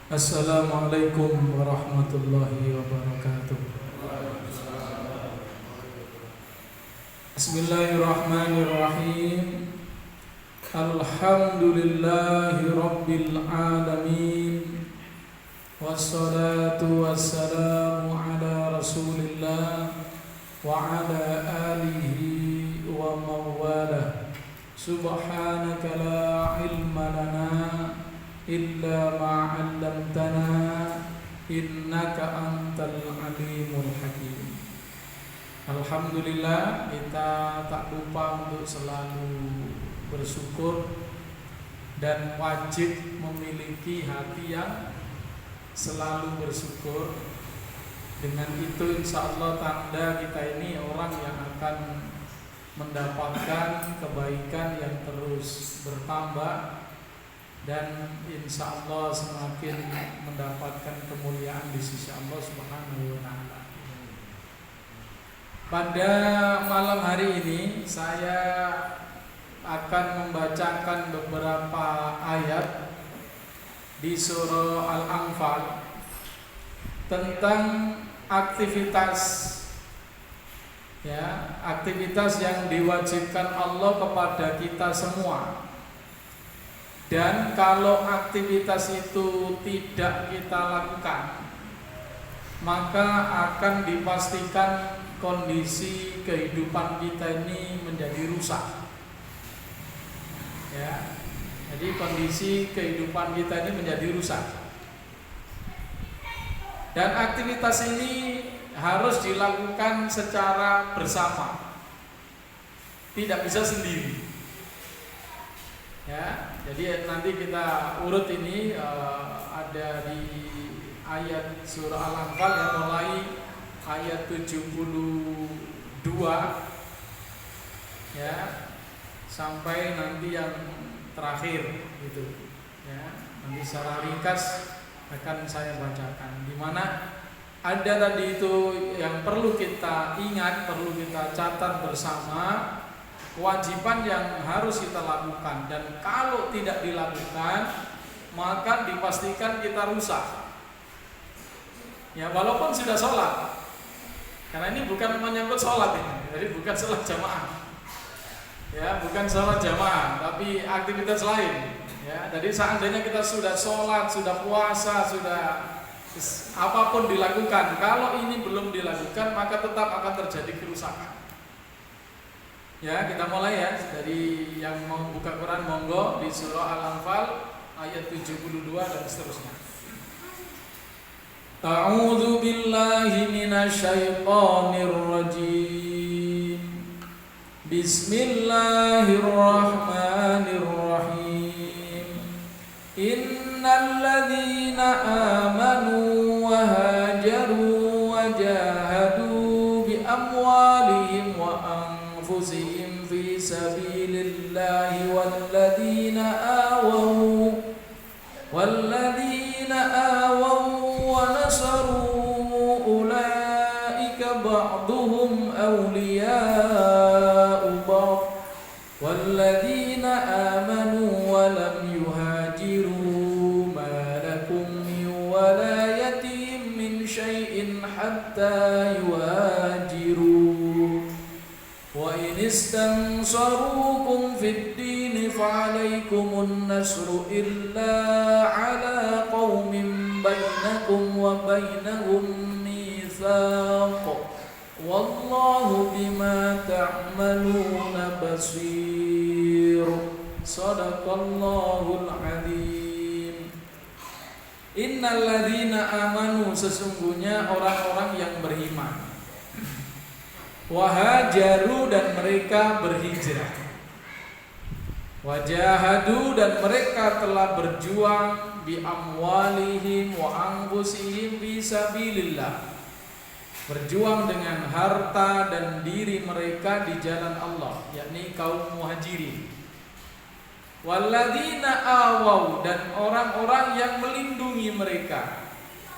Assalamualaikum warahmatullahi wabarakatuh. Bismillahirrahmanirrahim. Alhamdulillahi rabbil alamin. Wassalatu wassalamu ala rasulillah wa ala alihi wa mawalah. Subhanaka la ilma lana illa ma 'allamtana innaka antal alimul hakim. Alhamdulillah, kita tak lupa untuk selalu bersyukur dan wajib memiliki hati yang selalu bersyukur. Dengan itu insyaallah tanda kita ini orang yang akan mendapatkan kebaikan yang terus bertambah dan insya Allah semakin mendapatkan kemuliaan di sisi Allah Subhanahu wa Ta'ala. Pada malam hari ini saya akan membacakan beberapa ayat di surah Al-Anfal tentang aktivitas yang diwajibkan Allah kepada kita semua. Dan kalau aktivitas itu tidak kita lakukan, maka akan dipastikan kondisi kehidupan kita ini menjadi rusak. Jadi kondisi kehidupan kita ini menjadi rusak. Dan aktivitas ini harus dilakukan secara bersama, tidak bisa sendiri. Jadi nanti kita urut ini ada di ayat surah Al-Anfal yang mulai ayat 72 sampai nanti yang terakhir gitu. Nanti secara ringkas akan saya bacakan, di mana ada tadi itu yang perlu kita ingat, perlu kita catat bersama. Kewajiban yang harus kita lakukan, dan kalau tidak dilakukan maka dipastikan kita rusak. Walaupun sudah sholat, karena ini bukan menyangkut sholat ini, jadi bukan sholat jamaah, bukan sholat jamaah, tapi aktivitas lain. Jadi seandainya kita sudah sholat, sudah puasa, sudah apapun dilakukan, kalau ini belum dilakukan maka tetap akan terjadi kerusakan. Kita mulai dari yang mau buka Quran monggo di surah Al-Anfal ayat 72 dan seterusnya. A'udzu billahi minasyaitonir rajim. Bismillahirrahmanirrahim. Innal ladzina amanu wa hajaru wa jahadu bi amwalihim wa anfusihim fi sabilillahi walladzina awaw wa nasaru ulaika ba'duhum awliya'u ba'd walladzina amanu wa lam yuhajiru ma lakum min walayatihim min syai'in hatta yuhajiru wa in istansarukum fid din fa'alaykumun nasru illa ala qaumin bainakum wa bainahum mitsaq wallahu bima ta'maluna basir. Shadaqallahul adzim. Innal ladzina amanu, sesungguhnya orang-orang yang beriman, wahajaru, dan mereka berhijrah, wajahadu, dan mereka telah berjuang, bi amwalihim wa anfusihim fi sabilillah, berjuang dengan harta dan diri mereka di jalan Allah, yakni kaum muhajirin. Walladzina awaw, dan orang-orang yang melindungi mereka,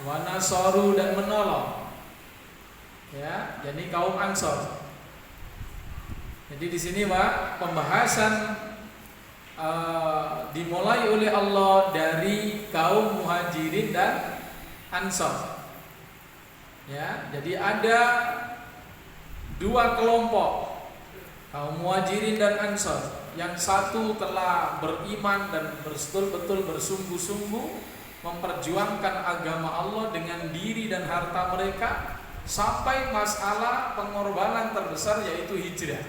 wa nasaru, dan menolong, jadi kaum Ansor. Jadi di sini Pak, pembahasan dimulai oleh Allah dari kaum Muhajirin dan Ansor. Ya, jadi ada dua kelompok, kaum Muhajirin dan Ansor. Yang satu telah beriman dan betul-betul bersungguh-sungguh memperjuangkan agama Allah dengan diri dan harta mereka sampai masalah pengorbanan terbesar yaitu hijrah.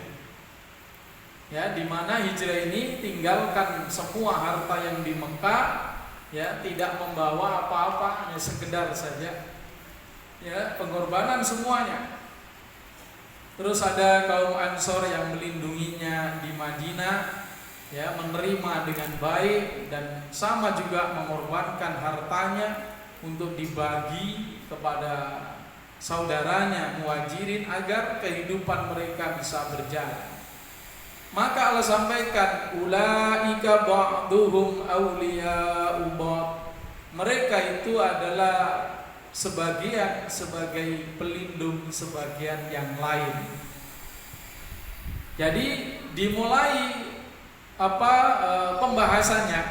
Ya, di mana hijrah ini tinggalkan semua harta yang di Mekah, ya, tidak membawa apa-apa, hanya sekedar saja, ya, pengorbanan semuanya. Terus ada kaum Ansor yang melindunginya di Madinah, ya, menerima dengan baik dan sama juga mengorbankan hartanya untuk dibagi kepada saudaranya Muhajirin agar kehidupan mereka bisa berjalan. Maka Allah sampaikan, ulaika ba'duhum awliya'u ba'd. Mereka itu adalah sebagian sebagai pelindung sebagian yang lain. Jadi dimulai pembahasannya.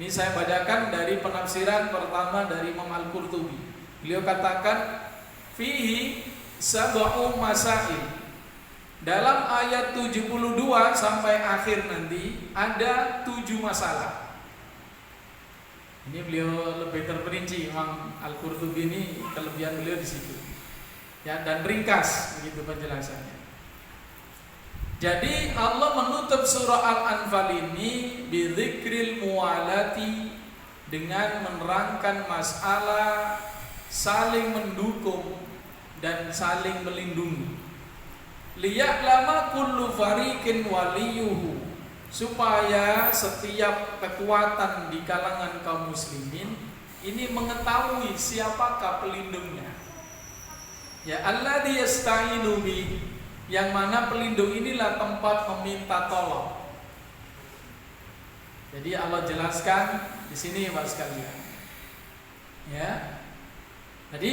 Ini saya bacakan dari penafsiran pertama dari Imam Al-Qurtubi. Beliau katakan fihi sab'u masail. Dalam ayat 72 sampai akhir nanti ada 7 masalah. Ini beliau lebih terperinci, Imam Al-Qurtubi ini kelebihan beliau di situ. Ya, dan ringkas begitu penjelasannya. Jadi Allah menutup surah Al-Anfal ini bidzikril muwalati, dengan menerangkan masalah saling mendukung dan saling melindungi. Liya'lama kullu fariqin waliyuhu, supaya setiap kekuatan di kalangan kaum muslimin ini mengetahui siapakah pelindungnya. Ya, alladzi yasta'inu bi, yang mana pelindung inilah tempat meminta tolong. Jadi Allah jelaskan di sini Bapak sekalian. Ya. Jadi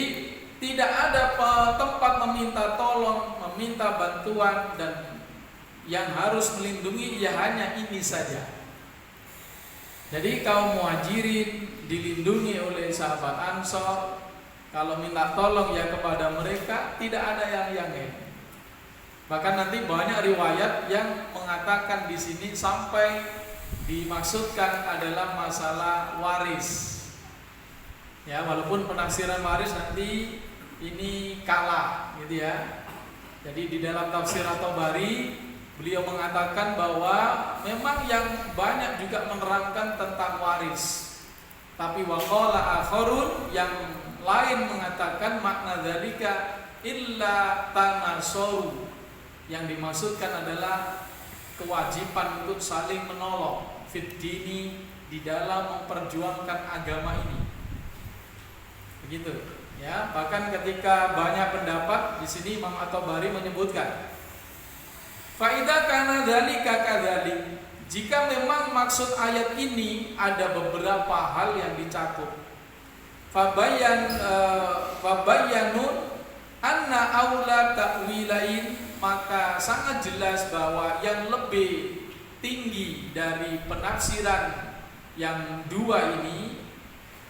tidak ada tempat meminta tolong, meminta bantuan dan yang harus melindungi ya hanya ini saja. Jadi kaum Muhajirin dilindungi oleh sahabat Ansor. Kalau minta tolong ya kepada mereka, tidak ada yang lain. Bahkan nanti banyak riwayat yang mengatakan di sini sampai dimaksudkan adalah masalah waris. Ya, walaupun penafsiran waris nanti ini kalah gitu ya. Jadi di dalam tafsir At-Tabari beliau mengatakan bahwa memang yang banyak juga menerangkan tentang waris. Tapi waqala akharun, yang lain mengatakan makna dzalika illa tanasoru, yang dimaksudkan adalah kewajiban untuk saling menolong fid dini, di dalam memperjuangkan agama ini. Begitu. Ya, bahkan ketika banyak pendapat di sini Imam At-Tabari menyebutkan fa idza kana dzalika kadzalik, jika memang maksud ayat ini ada beberapa hal yang dicakup, fabayyanun anna aula ta'wilain, maka sangat jelas bahwa yang lebih tinggi dari penafsiran yang dua ini,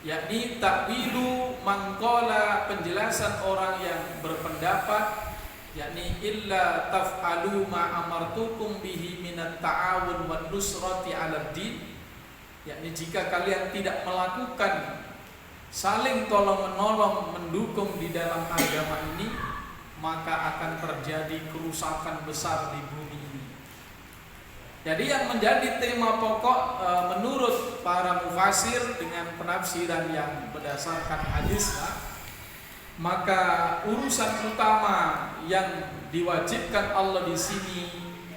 yakni takwilu mangkola, penjelasan orang yang berpendapat, yakni illa taf'alu ma amartukum bihi minat ta'awun wan nusrati 'alad din, yakni jika kalian tidak melakukan saling tolong-menolong mendukung di dalam agama ini, maka akan terjadi kerusakan besar di bumi ini. Jadi yang menjadi tema pokok menurut para mufasir dengan penafsiran yang berdasarkan hadis, maka urusan utama yang diwajibkan Allah di sini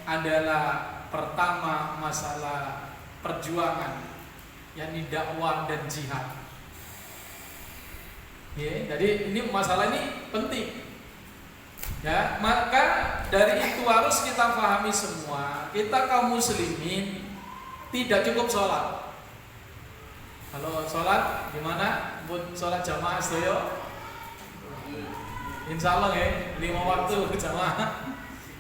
adalah pertama masalah perjuangan, yakni dakwah dan jihad. Ya, jadi ini masalah ini penting. Ya, maka dari itu harus kita pahami semua, kita kaum muslimin tidak cukup sholat. Kalau sholat gimana? Buat sholat jamaah sedoyo? Insya Allah ya, 5 waktu jamaah.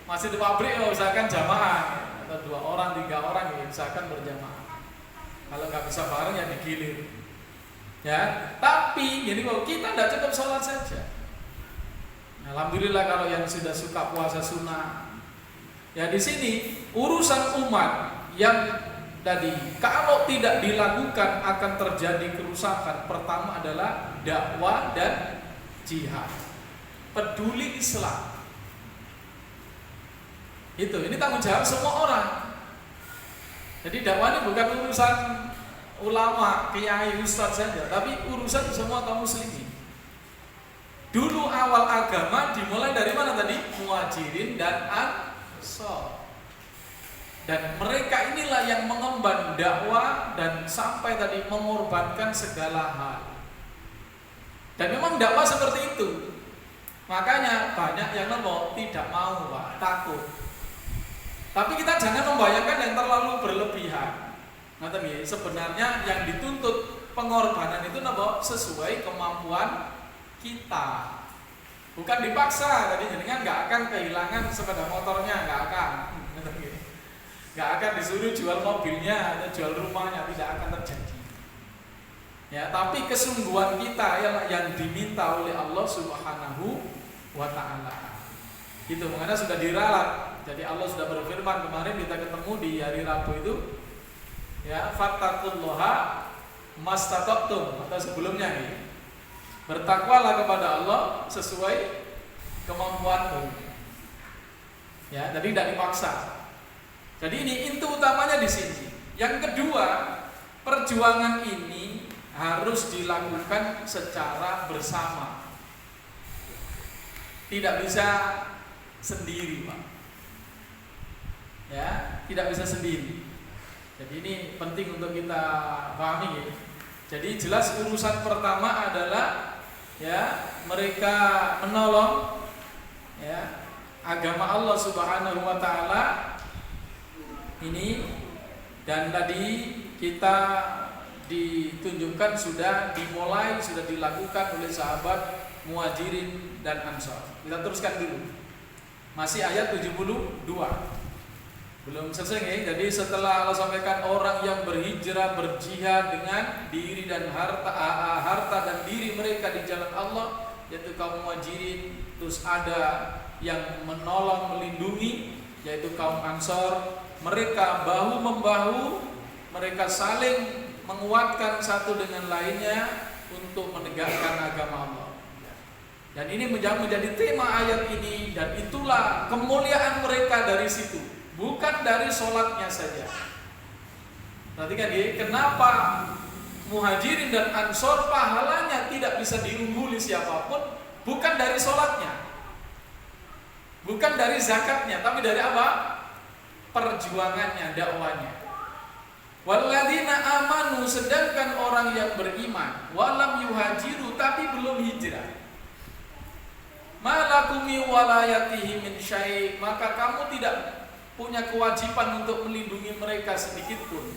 Masih di pabrik ya usahakan jamaah, atau atau 2 orang, 3 orang ya usahakan berjamaah. Kalau nggak bisa bareng ya digilir. Ya, tapi jadi kalau kita tidak cukup sholat saja. Alhamdulillah kalau yang sudah suka puasa sunnah. Ya di sini urusan umat yang tadi kalau tidak dilakukan akan terjadi kerusakan. Pertama adalah dakwah dan jihad. Peduli Islam. Ini tanggung jawab semua orang. Jadi dakwah ini bukan urusan ulama, kiai, ustaz saja, tapi urusan semua kaum muslimin. Dulu awal agama dimulai dari mana tadi? Muhajirin dan Ansor. Dan mereka inilah yang mengemban dakwah dan sampai tadi mengorbankan segala hal. Dan memang dakwah seperti itu. Makanya banyak yang tidak mau, Pak, takut. Tapi kita jangan membayangkan yang terlalu berlebihan. Sebenarnya yang dituntut pengorbanan itu sesuai kemampuan kita. Bukan dipaksa, tadi jenengan nggak akan kehilangan sepeda motornya, nggak akan. Nggak akan disuruh jual mobilnya atau jual rumahnya, tidak akan terjadi. Ya, tapi kesungguhan kita yang diminta oleh Allah Subhanahu wa Ta'ala. Itu makanya sudah diralat. Jadi Allah sudah berfirman kemarin kita ketemu di hari Rabu itu, ya, fattaqullaha mastata'tum, atau sebelumnya nih. Bertakwalah kepada Allah sesuai kemampuanmu. Ya, jadi tidak dipaksa. Jadi ini inti utamanya di sini. Yang kedua, perjuangan ini harus dilakukan secara bersama. Tidak bisa sendiri, Pak. Ya, tidak bisa sendiri. Jadi ini penting untuk kita pahami, ya. Jadi jelas urusan pertama adalah ya mereka menolong ya agama Allah Subhanahu wa Ta'ala ini, dan tadi kita ditunjukkan sudah dimulai, sudah dilakukan oleh sahabat Muhajirin dan Ansor. Kita teruskan dulu. Masih ayat 72. Belum selesai nih. Jadi setelah Allah sampaikan orang yang berhijrah, berjihad dengan diri dan harta dan diri mereka di jalan Allah, yaitu kaum Muhajirin, terus ada yang menolong, melindungi, yaitu kaum Ansor. Mereka bahu membahu, mereka saling menguatkan satu dengan lainnya untuk menegakkan agama Allah. Dan ini menjadi tema ayat ini, dan itulah kemuliaan mereka dari situ, bukan dari sholatnya saja. Perhatikan ya, kenapa Muhajirin dan Ansor pahalanya tidak bisa diungguli siapapun, bukan dari sholatnya, bukan dari zakatnya, tapi dari apa? Perjuangannya, dakwanya. Walladzina amanu, sedangkan orang yang beriman, walam yuhajiru, tapi belum hijrah, malakumi walayatihi min syai', maka kamu tidak punya kewajiban untuk melindungi mereka sedikit pun,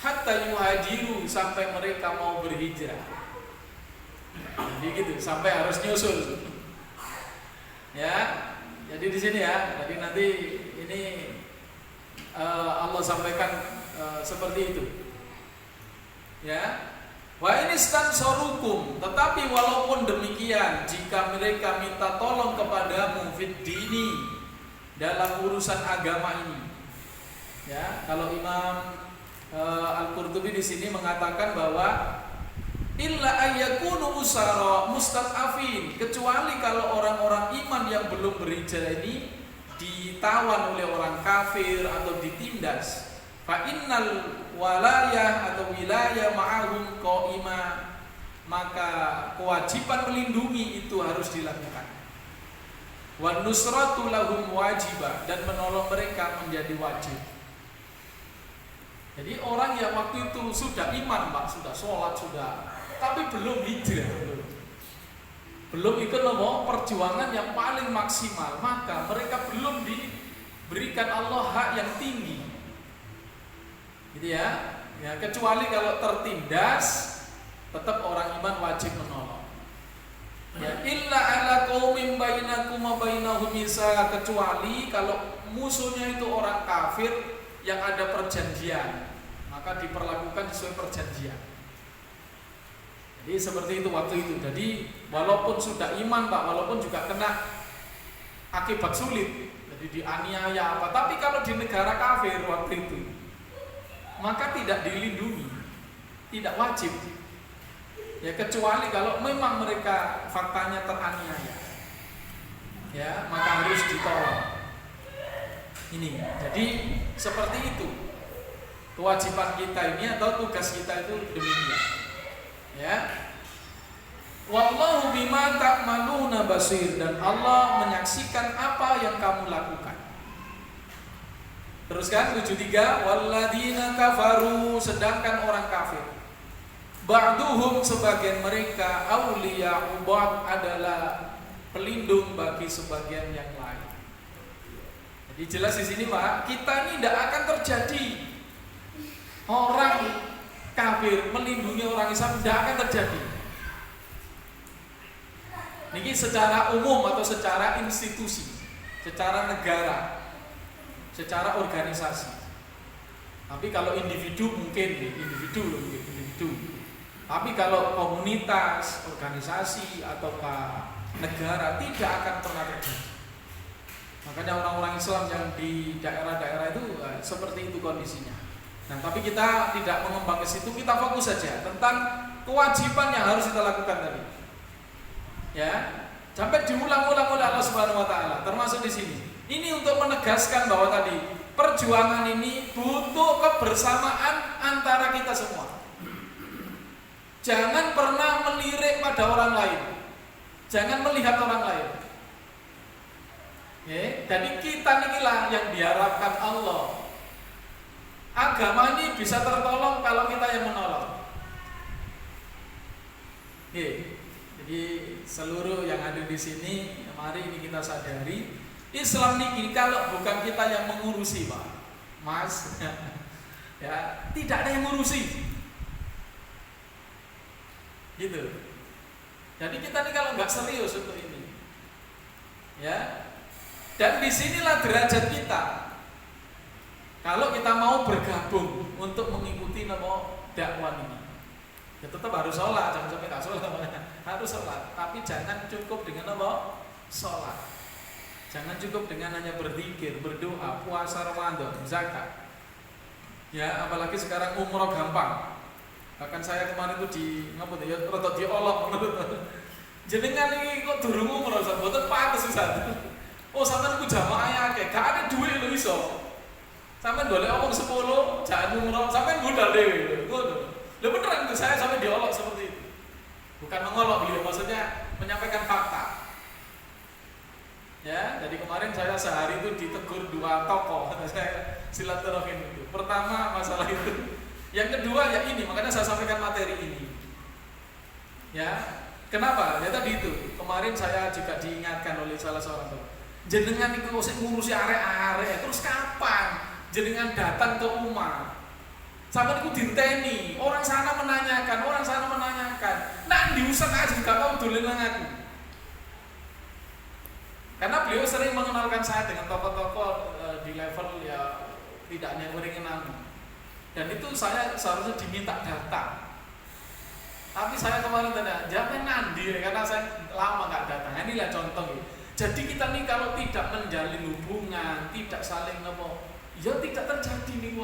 hatta yuhajiru, sampai mereka mau berhijrah. Jadi gitu, sampai harus nyusul. Ya, jadi di sini ya, jadi nanti ini Allah sampaikan seperti itu. Ya. Wa ini stansorukum, tetapi walaupun demikian, jika mereka minta tolong kepadamu fid dini, dalam urusan agama ini. Ya, kalau Imam Al-Qurtubi di sini mengatakan bahwa illa ayyakunu usara mustad'afin, kecuali kalau orang-orang iman yang belum berhijrah ini ditawan oleh orang kafir atau ditindas. Fa innal walayah atau wilayah ma'ahum qaima, maka kewajiban melindungi itu harus dilakukan. Wan nusratu lahum wajibah, dan menolong mereka menjadi wajib. Jadi orang yang waktu itu sudah iman, Pak, sudah sholat, sudah, tapi belum hijrah, belum ikut perjuangan yang paling maksimal, maka mereka belum diberikan Allah hak yang tinggi. Gitu ya. Ya, kecuali kalau tertindas, tetap orang iman wajib menolong. Ya, illa ala qaumin bainakum wa bainahum misa, kecuali kalau musuhnya itu orang kafir yang ada perjanjian, maka diperlakukan sesuai perjanjian. Jadi seperti itu waktu itu. Jadi walaupun sudah iman Pak, walaupun juga kena akibat sulit, jadi dianiaya apa, tapi kalau di negara kafir waktu itu, maka tidak dilindungi, tidak wajib. Ya kecuali kalau memang mereka faktanya teraniaya, ya maka harus ditolong. Ini, jadi seperti itu kewajiban kita ini atau tugas kita itu demikian. Ya, wallahu bima ta'maluna basir, dan Allah menyaksikan apa yang kamu lakukan. Teruskan 73, walladzina kafaru, sedangkan orang kafir, ba'duhum, sebagian mereka, awliya'u ba'd, adalah pelindung bagi sebagian yang lain. Jadi jelas di sini Pak, kita ini tidak akan terjadi orang kafir melindungi orang Islam, tidak akan terjadi. Ini secara umum atau secara institusi, secara negara, secara organisasi. Tapi kalau individu mungkin, individu. Tapi kalau komunitas, organisasi ataukah negara, tidak akan pernah terjadi. Makanya orang-orang Islam yang di daerah-daerah itu seperti itu kondisinya. Nah, tapi kita tidak mengembang ke situ, kita fokus saja tentang kewajiban yang harus kita lakukan tadi. Ya, sampai diulang-ulang oleh Allah Subhanahu wa taala, termasuk di sini. Ini untuk menegaskan bahwa tadi perjuangan ini butuh kebersamaan antara kita semua. Jangan pernah melirik pada orang lain. Jangan melihat orang lain. Jadi kita inilah yang diharapkan Allah. Agama ini bisa tertolong kalau kita yang menolong. Jadi seluruh yang ada di sini, mari ini kita sadari, Islam ini kalau bukan kita yang mengurusi Pak, Mas, ya tidak ada yang mengurusi. Gitu. Jadi kita ini kalau nggak serius untuk ini, ya. Dan disinilah derajat kita. Kalau kita mau bergabung untuk mengikuti dakwah ini, ya tetap harus sholat, jangan sampai nggak sholat, harus sholat. Tapi jangan cukup dengan sholat. Jangan cukup dengan hanya berzikir, berdoa, puasa Ramadan, zakat. Ya, apalagi sekarang umroh gampang. Bahkan saya kemarin itu rotok diolok jenengan ini kok durung umroh, mboten pantes Ustaz. Oh, sampean ku jamaah akeh, gak ada duit lho iso. Sampean golek omong 10, jangan umroh, sampean modal dhewe. Ngono. Lho beneran itu saya sampai diolok seperti itu. Bukan mengolok beliau, maksudnya menyampaikan fakta. Ya, jadi kemarin saya sehari itu ditegur 2 tokoh, saya silaturahim itu. Pertama masalah itu. Yang kedua ya ini, makanya saya sampaikan materi ini. Ya, kenapa? Ya tadi itu. Kemarin saya juga diingatkan oleh salah seorang tokoh. Jenengan itu ngurusi arek-arek, terus kapan jenengan datang ke rumah? Sampai itu dinteni, orang sana menanyakan. Nah, diusah aja gak mau dolen aku. Karena beliau sering mengenalkan saya dengan tokoh-tokoh di level ya tidak hanya ringan. Dan itu saya seharusnya diminta data. Tapi saya kemarin tanya, jangan nandi karena saya lama nggak datang. Inilah contoh. Jadi kita nih kalau tidak menjalin hubungan, tidak saling ya tidak terjadi nih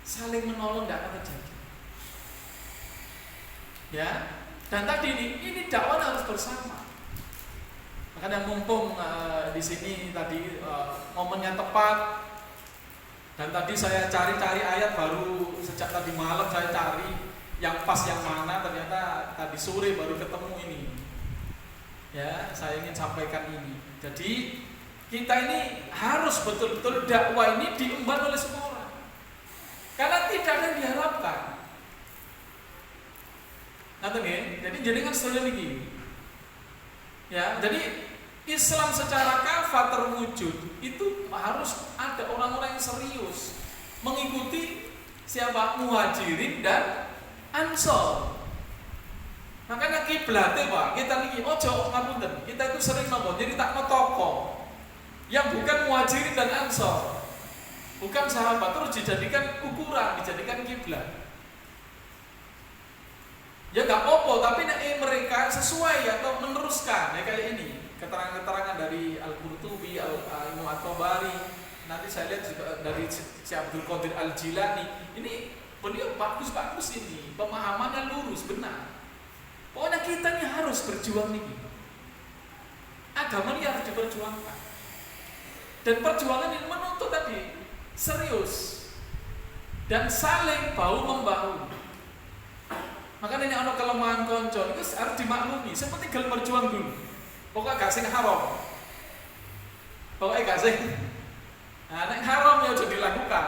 saling menolong tidak akan terjadi. Ya. Dan tadi ini dakwah harus bersama. Makanya mumpung di sini tadi momennya tepat. Dan tadi saya cari-cari ayat baru sejak tadi malam saya cari yang pas yang mana, ternyata tadi sore baru ketemu ini. Ya, saya ingin sampaikan ini. Jadi kita ini harus betul-betul dakwah ini diemban oleh semua orang. Karena tidak ada yang diharapkan. Jadi jenengan setuju ini. Ya, jadi Islam secara kafah terwujud itu harus ada orang-orang yang serius mengikuti siapa Muhajirin dan Ansor. Makanya kiblatnya Pak, kita niki ojo ngapunten. Kita itu sering jadi tak toko yang bukan Muhajirin dan Ansor. bukan sahabat, terus dijadikan ukuran, dijadikan kiblat. Ya nggak apa-apa, tapi mereka sesuai atau meneruskan ya kayak ini keterangan-keterangan dari Al-Qurtubi, Imam At-Tabari, nanti saya lihat juga dari si Abdul Qadir Al-Jilani. Ini beliau bagus-bagus ini, pemahamannya lurus, benar. Pokoknya kita ini harus berjuang nih. Agama ini harus diperjuangkan. Dan perjuangan ini menuntut tadi serius dan saling bahu membahu. Makanya ini ada kelemahan konco, itu harus dimaklumi. Seperti gelem berjuang dulu. Pokoknya gak sing haram. Pokoknya gak sing. Nah, nek haram ya sudah dilakukan.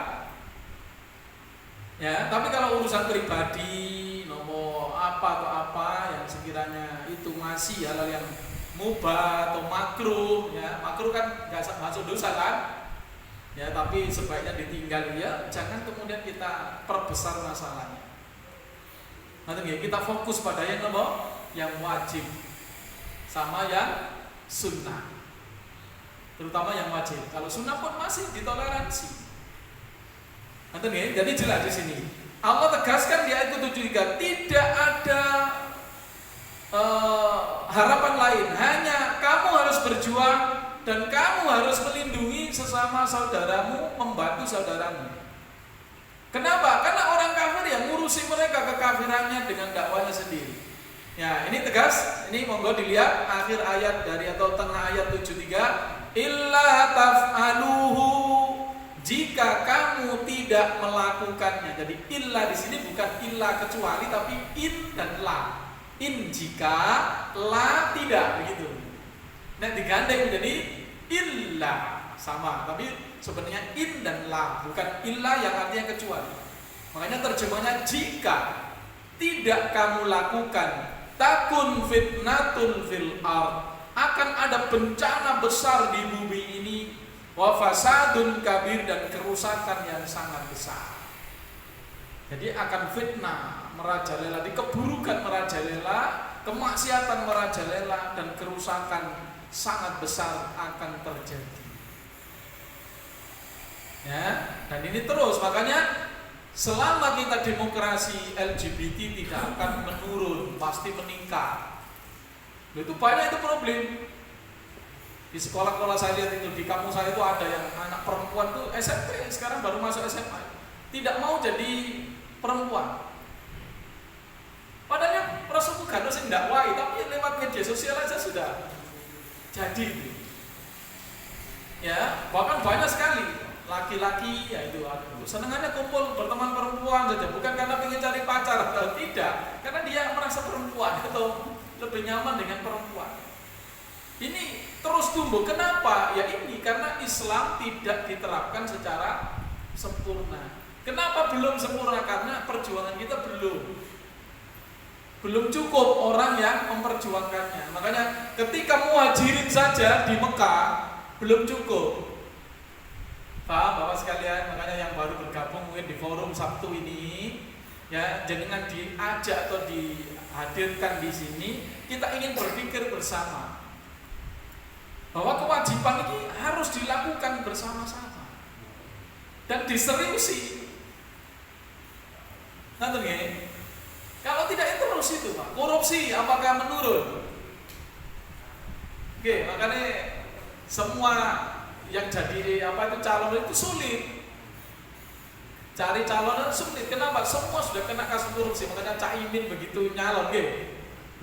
Ya, tapi kalau urusan pribadi, nomor apa atau apa yang sekiranya itu masih hal yang mubah atau makruh, ya makruh kan gak masuk dosa kan? Ya, tapi sebaiknya ditinggal ya. Jangan kemudian kita perbesar masalahnya. Nanti kita fokus pada yang apa? Yang wajib sama yang sunnah. Terutama yang wajib. Kalau sunnah pun masih ditoleransi. Nanti jadi jelas di sini. Allah tegaskan di ayat 73 tidak ada harapan lain. Hanya kamu harus berjuang dan kamu harus melindungi sesama saudaramu, membantu saudaramu. Kenapa? Karena orang kafir yang ngurusi mereka kekafirannya dengan dakwanya sendiri. Ya, ini tegas. Ini monggo dilihat akhir ayat dari atau tengah ayat 73. Illa taf'aluhu, jika kamu tidak melakukannya. Jadi illa di sini bukan illa kecuali tapi in dan la. In jika, la tidak, begitu. Nah, digandeng menjadi illa, sama, tapi sebenarnya in dan la, bukan illa yang artinya kecuali. Makanya terjemahnya jika tidak kamu lakukan, takun fitnatun fil ard, akan ada bencana besar di bumi ini, wa fasadun kabir, dan kerusakan yang sangat besar. Jadi akan fitnah merajalela, di keburukan merajalela, kemaksiatan merajalela, dan kerusakan sangat besar akan terjadi. Ya, dan ini terus, makanya selama kita demokrasi LGBT tidak akan menurun, pasti meningkat. Itu banyak itu problem. Di sekolah-sekolah saya lihat itu, di kampung saya itu ada yang anak perempuan tuh SMP, sekarang baru masuk SMA, tidak mau jadi perempuan. Padahal Rasul gak ada yang dakwai, tapi lewat media sosial aja sudah jadi. Ya, bahkan banyak sekali laki-laki, ya itu senengannya kumpul berteman perempuan saja, bukan karena ingin cari pacar, atau tidak, karena dia merasa perempuan atau lebih nyaman dengan perempuan. Ini terus tumbuh. Kenapa? Ya ini karena Islam tidak diterapkan secara sempurna. Kenapa belum sempurna? Karena perjuangan kita belum cukup orang yang memperjuangkannya. Makanya ketika muhajirin saja di Mekah belum cukup. Paham Bapak sekalian? Makanya yang baru bergabung mungkin di forum Sabtu ini, ya jangan diajak atau dihadirkan di sini. Kita ingin berpikir bersama bahwa kewajiban ini harus dilakukan bersama-sama dan diseriusi. Nanti nih, kalau tidak itu terus itu Pak, korupsi apakah menurun? Oke, makanya semua yang jadi calon itu sulit. Cari calon sulit. Kenapa? Semua sudah kena kasus korupsi. Makanya Cak Imin begitu nyalon,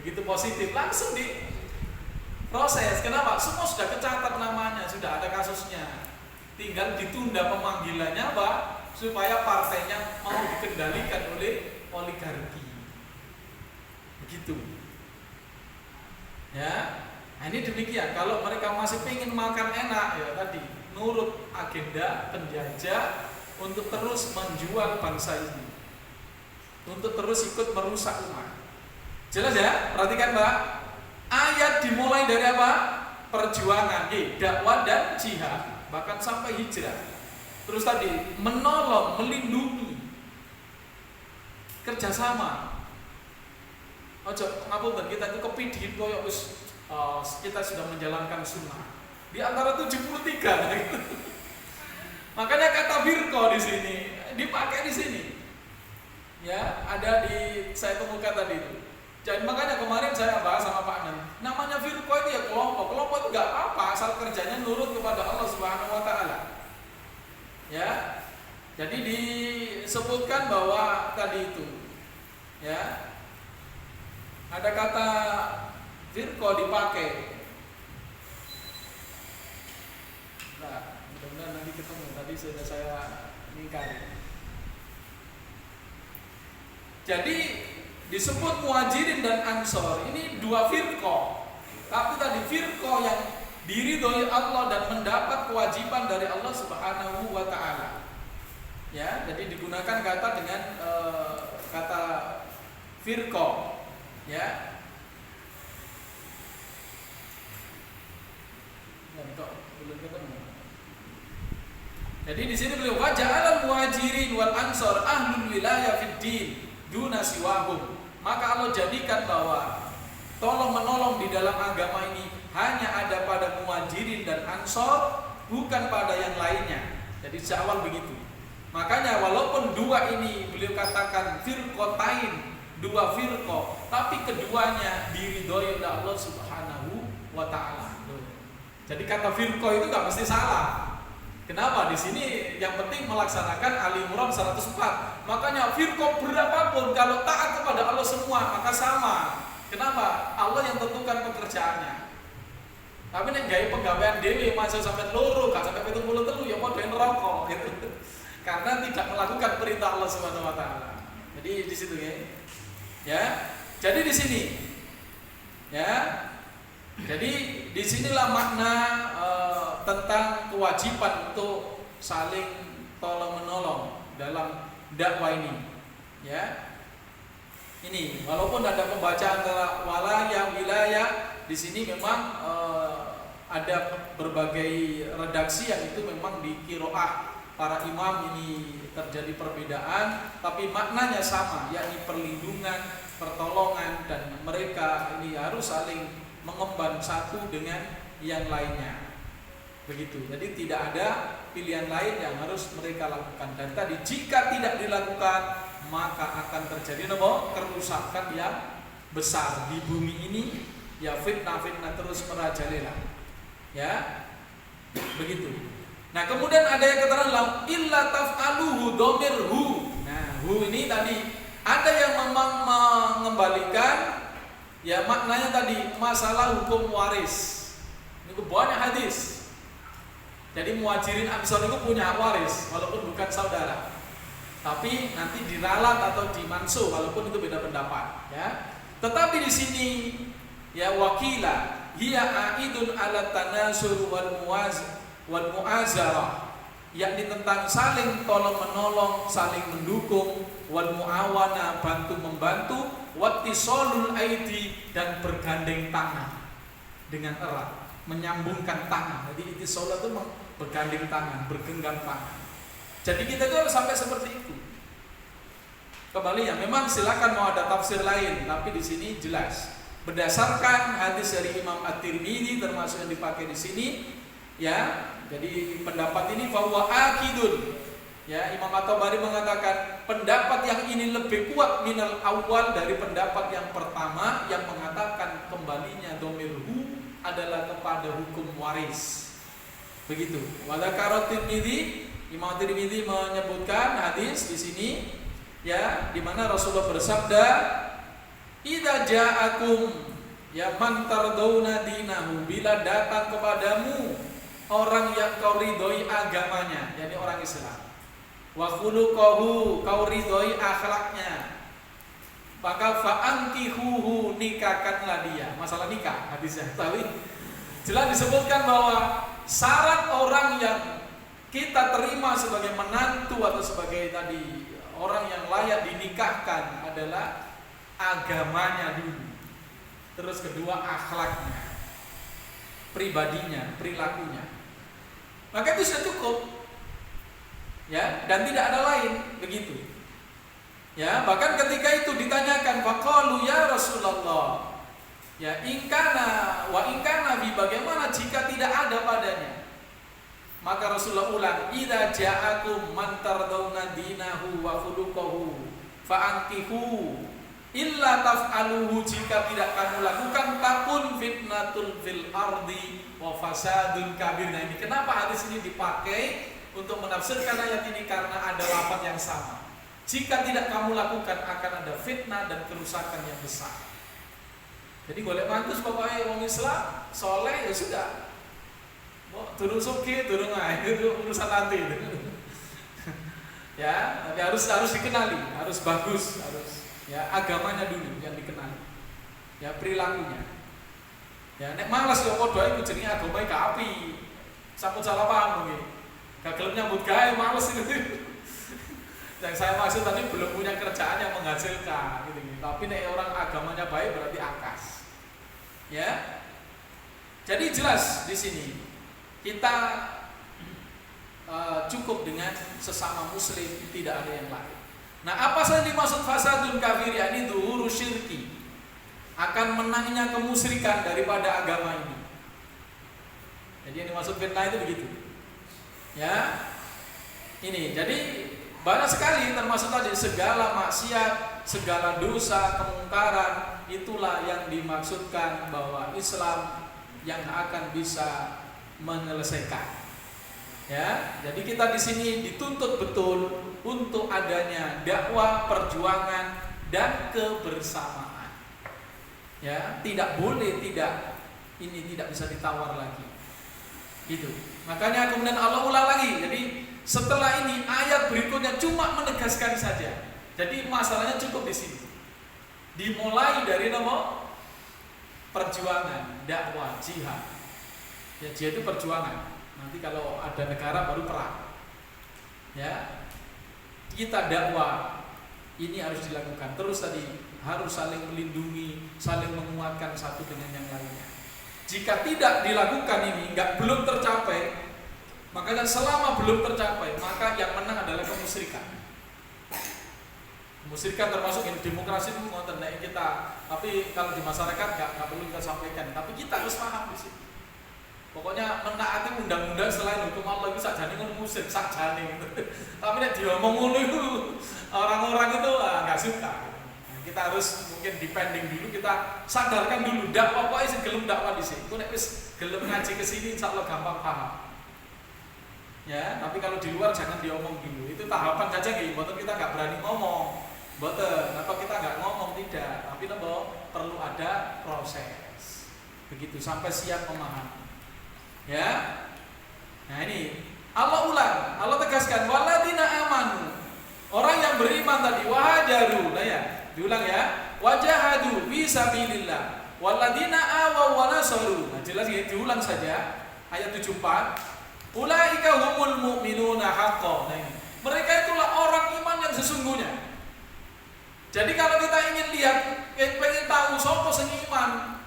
begitu positif langsung diproses. Kenapa? Semua sudah kecatat namanya, sudah ada kasusnya. Tinggal ditunda pemanggilannya, Pak, supaya partainya mau dikendalikan oleh oligarki. Begitu. Ya. Nah, ini demikian. Kalau mereka masih ingin makan enak, ya tadi nurut agenda penjajah untuk terus menjual bangsa ini, untuk terus ikut merusak umat. Jelas ya? Perhatikan Pak. Ayat dimulai dari apa? Perjuangan, dakwah dan jihad, bahkan sampai hijrah. Terus tadi menolong, melindungi, kerjasama. Ojo ngapunten, kita itu kepidin koyo wis kita sudah menjalankan sunnah di antara 73 gitu. Makanya kata firqah di sini dipakai di sini. Ya, ada di saya temukan tadi itu. Jadi makanya kemarin saya bahas sama Pak Nan. Namanya firqah itu ya kelompok. Kelompok itu enggak apa-apa asal kerjanya nurut kepada Allah Subhanahu wa taala. Ya. Jadi disebutkan bahwa tadi itu ya. Ada kata firqah dipakai. Nah, mudah-mudahan nanti ketemu. Tadi sudah saya ingkari. Jadi disebut muhajirin dan ansor ini dua firqah. Tapi tadi firqah yang diridhoi Allah dan mendapat kewajiban dari Allah Subhanahu wa taala. Ya, jadi digunakan kata dengan kata firqah. Ya. Belum ketemu. Jadi di sini beliau waja'alal muhajirin wal ansor ahlul wilayah fid din duna siwahum. Maka Allah jadikan bahwa tolong menolong di dalam agama ini hanya ada pada muhajirin dan ansor, bukan pada yang lainnya. Jadi sejak awal begitu. Makanya walaupun dua ini beliau katakan firqatain, dua firqah, tapi keduanya diridhoi oleh Allah Subhanahu wa taala. Jadi kata firqah itu enggak mesti salah. Kenapa? Di sini yang penting melaksanakan Ali Imran 104. Makanya firqah berapapun kalau taat kepada Allah semua maka sama. Kenapa? Allah yang tentukan pekerjaannya. Tapi nek gawe penggawean dhewe masuk sampai loro, gak sampai 73 ya padha neraka gitu. Karena tidak melakukan perintah Allah Subhanahu wa taala. Jadi di situ ya. Ya. Jadi di sini. Ya. Jadi disinilah makna tentang kewajiban untuk saling tolong menolong dalam dakwah ini. Ya, ini walaupun ada pembacaan antara walaya wilayah di sini memang ada berbagai redaksi yang itu memang di qiraah para imam ini terjadi perbedaan, tapi maknanya sama, yakni perlindungan, pertolongan, dan mereka ini harus saling mengemban satu dengan yang lainnya. Begitu. Jadi tidak ada pilihan lain yang harus mereka lakukan. Dan tadi jika tidak dilakukan maka akan terjadi kerusakan yang besar di bumi ini. Ya fitnah-fitnah terus merajalela. Ya. Begitu. Nah, kemudian ada yang keterangan lam illa taf'aluhu dhamir hu. Nah, hu ini tadi ada yang memang mengembalikan ya maknanya tadi masalah hukum waris. Ini banyak hadis. Jadi muhajirin ansor itu punya waris walaupun bukan saudara. Tapi nanti diralat atau dimansuh walaupun itu beda pendapat, ya. Tetapi di sini ya wakila hiya aidun ala tanasur wal muazarah, yakni tentang saling tolong menolong, saling mendukung, wal muawana bantu membantu, wattisalul aidi dan bergandeng tangan dengan erat, menyambungkan tangan. Jadi ittisal itu bergandeng tangan, bergenggam tangan. Jadi kita itu harus sampai seperti itu. Kembali ya, memang silakan mau ada tafsir lain, tapi di sini jelas berdasarkan hadis dari Imam At-Tirmidzi termasuk yang dipakai di sini, ya. Jadi pendapat ini bahwa akidun. Ya, Imam At-Tabari mengatakan pendapat yang ini lebih kuat minal awal dari pendapat yang pertama yang mengatakan kembalinya domirhu adalah kepada hukum waris. Begitu. Wadzakarot Tirmidzi, Imam Tirmidzi menyebutkan hadis di sini, ya, di mana Rasulullah bersabda, "Idza ja'akum ya man tardawna dinahu, bila datang kepadamu orang yang kau ridhoi agamanya, yakni orang Islam, wa khuluquhu, kau ridhoi akhlaknya, maka fa'ankihuhu, nikahkanlah dia." Masalah nikah hadisnya. Tapi jelas disebutkan bahwa syarat orang yang kita terima sebagai menantu atau sebagai tadi orang yang layak dinikahkan adalah agamanya dulu. Terus kedua akhlaknya, pribadinya, perilakunya. Maka itu sudah cukup. Ya, dan tidak ada lain, begitu. Ya, bahkan ketika itu ditanyakan, faqalu ya Rasulullah, ya ingkana wa ingkana bi, bagaimana jika tidak ada padanya? Maka Rasulullah ulang, idza ja'akum man tardawna dinahu wa khuluquhu fa'ankihu illa taf'aluhu, jika tidak kamu lakukan takun fitnatul fil ardi wa fasadun kabir. Nah, ini kenapa hadis ini dipakai untuk menafsirkan ayat ini, karena ada lafaz yang sama. Jika tidak kamu lakukan akan ada fitnah dan kerusakan yang besar. Jadi golek mantus pokoknya wong Islam soleh ya sudah. Mau turun suki, turun itu urusan nanti. Ya, tapi harus dikenali, harus bagus, harus ya agamanya dulu yang dikenali. Ya perilakunya. Ya nek malas yo padha iku jenenge agama iki api. Sampun salah paham mungkin. Gak gelem nyambut gawe males itu. Yang saya maksud tadi belum punya kerjaan yang menghasilkan gitu. Tapi nek orang agamanya baik berarti akas. Ya. Jadi jelas di sini kita cukup dengan sesama muslim, tidak ada yang lain. Nah, apa saja dimaksud fasadun kafir, yakni zuhuru syirki, akan menangnya kemusyrikan daripada agama ini. Jadi yang dimaksud fitnah itu begitu. Ya. Ini. Jadi banyak sekali termasuk tadi segala maksiat, segala dosa, kemungkaran, itulah yang dimaksudkan bahwa Islam yang akan bisa menyelesaikan. Ya, jadi kita di sini dituntut betul untuk adanya dakwah, perjuangan dan kebersamaan. Ya, tidak boleh tidak bisa ditawar lagi. Gitu. Makanya kemudian Allah ulang lagi. Jadi setelah ini ayat berikutnya cuma menegaskan saja. Jadi masalahnya cukup di sini. Dimulai dari nomor perjuangan, dakwah, jihad. Ya, jihad itu perjuangan. Nanti kalau ada negara baru perang. Ya. Kita dakwah ini harus dilakukan. Terus tadi harus saling melindungi, saling menguatkan satu dengan yang lainnya. Jika tidak dilakukan ini belum tercapai, makanya selama belum tercapai, maka yang menang adalah kemusyrikan. Kemusyrikan termasuk ini demokrasi itu mau tandai kita. Tapi kalau di masyarakat nggak perlu kita sampaikan. Tapi kita harus paham di sini. Pokoknya menaati undang-undang selain hukum Allah itu sakjane ngono musyrik sakjane. Tapi nek diomong ngono itu orang-orang itu nggak suka. Kita harus mungkin depending dulu, kita sadarkan dulu dakwah pokoknya sing gelem dakwah di sini. Ku nek wis gelem ngaji ke sini insyaallah gampang paham. Ya, tapi kalau di luar jangan diomong dulu. Itu tahapan saja nggih, mboten kita nggak berani ngomong. Mboten, apa kita nggak ngomong tidak, tapi perlu ada proses. Begitu sampai siap memahami. Ya, nah ini Allah ulang, Allah tegaskan waladina amanu, orang yang beriman tadi, wahajaru, nah ya, diulang ya, wajahadu fisabilillah, waladina awaw wanasaru, nah jelas ya, diulang saja, ayat 74, ulaika humul mu'minuna haqqan, nah ini, mereka itulah orang iman yang sesungguhnya. Jadi kalau kita ingin lihat, pengen tahu sopo sing iman,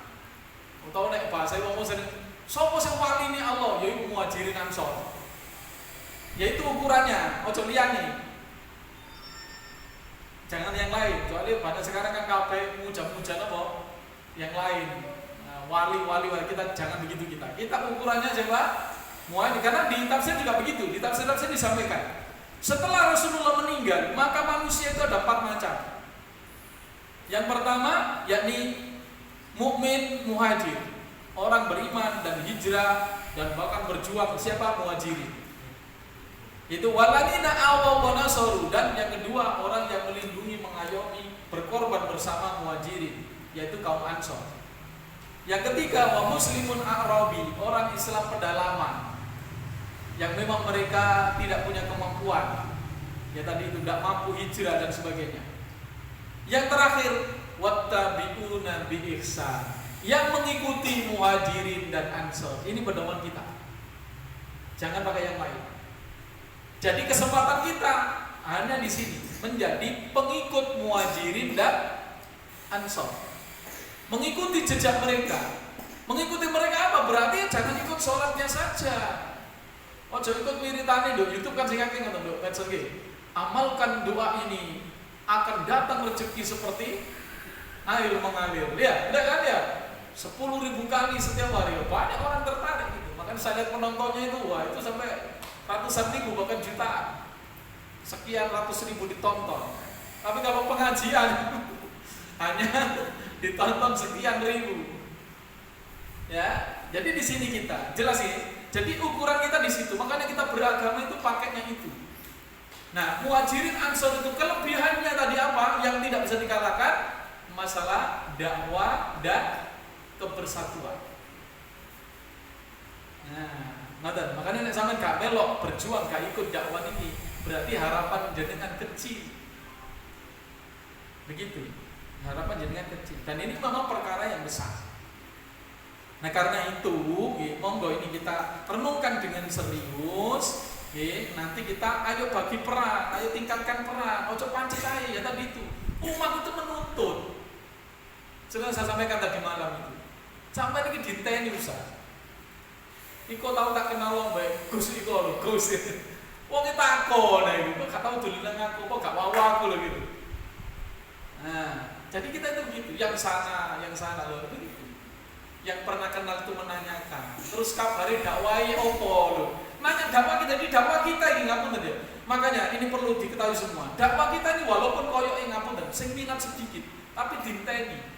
atau nek bahasa ngomong sering sopo sing wali ini Allah, yaitu muhajirin ansor. Yaitu ukurannya, ojo liyane. Jangan yang lain, soalnya pada sekarang kan kabeh muja-muja apa? Yang lain. Nah, wali kita jangan begitu kita. Kita ukurannya siapa? Muhajirin, karena di tafsir juga begitu, di tafsir disampaikan. Setelah Rasulullah meninggal, maka manusia itu ada 4 macam. Yang pertama yakni mukmin muhajir, orang beriman dan hijrah dan bahkan berjuang, siapa? Muhajirin. Itu waladina awaw wa nasaru, dan yang kedua orang yang melindungi, mengayomi, berkorban bersama muhajirin, yaitu kaum Ansor. Yang ketiga wa muslimun a'rabi, orang Islam pedalaman yang memang mereka tidak punya kemampuan. Ya tadi itu tidak mampu hijrah dan sebagainya. Yang terakhir wattabi'una bi ihsan, yang mengikuti muhajirin dan ansor. Ini pedoman kita. Jangan pakai yang lain. Jadi kesempatan kita hanya di sini, menjadi pengikut muhajirin dan ansor. Mengikuti jejak mereka. Mengikuti mereka apa? Berarti jangan ikut sholatnya saja. Ojo ikut wiritane do YouTube kan sing akeh ngoten lho, medsos nggih. Amalkan doa ini, akan datang rezeki seperti air mengalir. Lihat, enggak kan ya? 10.000 kali setiap hari, banyak orang tertarik gitu. Makanya saya lihat penontonnya itu, wah itu sampai ratusan ribu bahkan jutaan, sekian ratus ribu ditonton. Tapi kalau pengajian hanya ditonton sekian ribu. Ya, jadi di sini kita jelas ini. Jadi ukuran kita di situ. Makanya kita beragama itu pakainya itu. Nah, Muhajirin Ansor itu kelebihannya tadi apa? Yang tidak bisa dikalahkan masalah dakwah dan kebersatuan. Nah, makanya nek sampean gak melok berjuang gak ikut dakwah ini, berarti harapan jenengan kecil. Begitu. Harapan jenengan kecil. Dan ini memang perkara yang besar. Nah, karena itu, monggo ini kita renungkan dengan serius. Nanti kita ayo bagi peran, ayo tingkatkan peran. Ojo pancing saya ya tadi itu. Umat itu menuntut. Sudah saya sampaikan tadi malam itu. Sampai ini diteni usah. Iko tahu tak kenal lo baik, Gus Iko lo, Gus. Wong kita takon nah itu, kok gak tahu dulu nang aku, kok gak wawa aku lo gitu. Nah, jadi kita itu begitu. Yang sana lo begitu. Yang pernah kenal itu menanyakan. Terus kabari dakwai opo lo. Nanya dakwah kita di dakwah kita ini ngapunten ya. Makanya ini perlu diketahui semua. Dakwah kita ini walaupun koyo ngapunten, sing minat sedikit, tapi dinteni.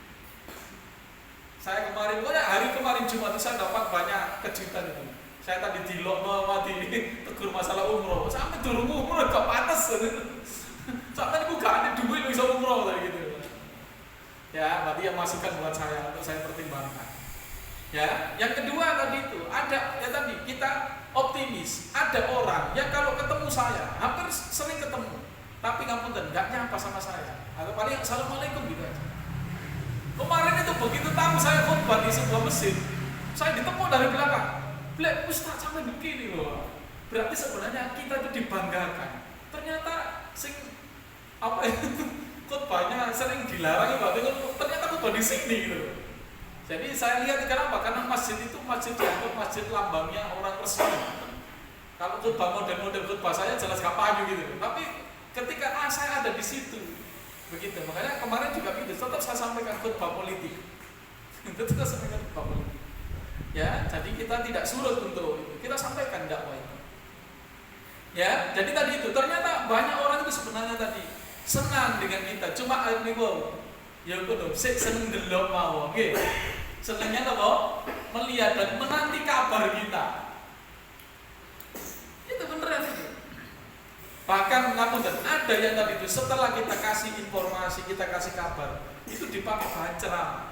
Saya kemarin, hari kemarin Jumat itu saya dapat banyak kejutan itu. Saya tadi di Lokno di tegur masalah umroh. Sampai durung umroh gak pantas. Sampai itu gak ada duit bisa umroh kayak gitu. Ya, berarti yang masukan buat saya untuk saya pertimbangkan. Ya, yang kedua tadi itu ada ya tadi kita optimis. Ada orang yang kalau ketemu saya hampir sering ketemu, tapi ngapunten gak nyapa sama saya. Atau paling assalamualaikum gitu aja. Kemarin itu begitu tahu saya khutbah di sebuah masjid, saya ditepuk dari belakang. Blek, Ustaz sampai begini loh. Berarti sebenarnya kita itu dibanggakan. Ternyata khutbahnya sering dilarang berarti ternyata khutbah di sini gitu. Jadi saya lihat kenapa? Karena masjid itu masjid dianggap masjid lambangnya orang resmi. Kalau khutbah model-model khutbah saya jelas gak payu gitu. Tapi ketika saya ada di situ, begitu. Makanya kemarin juga gitu. Tetap saya sampaikan khutbah politik. Tetap sampaikan khutbah politik. Ya, jadi kita tidak surut untuk itu. Kita sampaikan dakwah itu. Ya, jadi tadi itu ternyata banyak orang itu sebenarnya tadi senang dengan kita. Cuma ini wow, ya kudu seneng delok mawon, nggih. Senengnya apa? Melihat dan menanti kabar kita. Itu beneran itu. Bahkan ngapunten, ada yang tadi itu setelah kita kasih informasi, kita kasih kabar, itu dipakai bahan ceramah.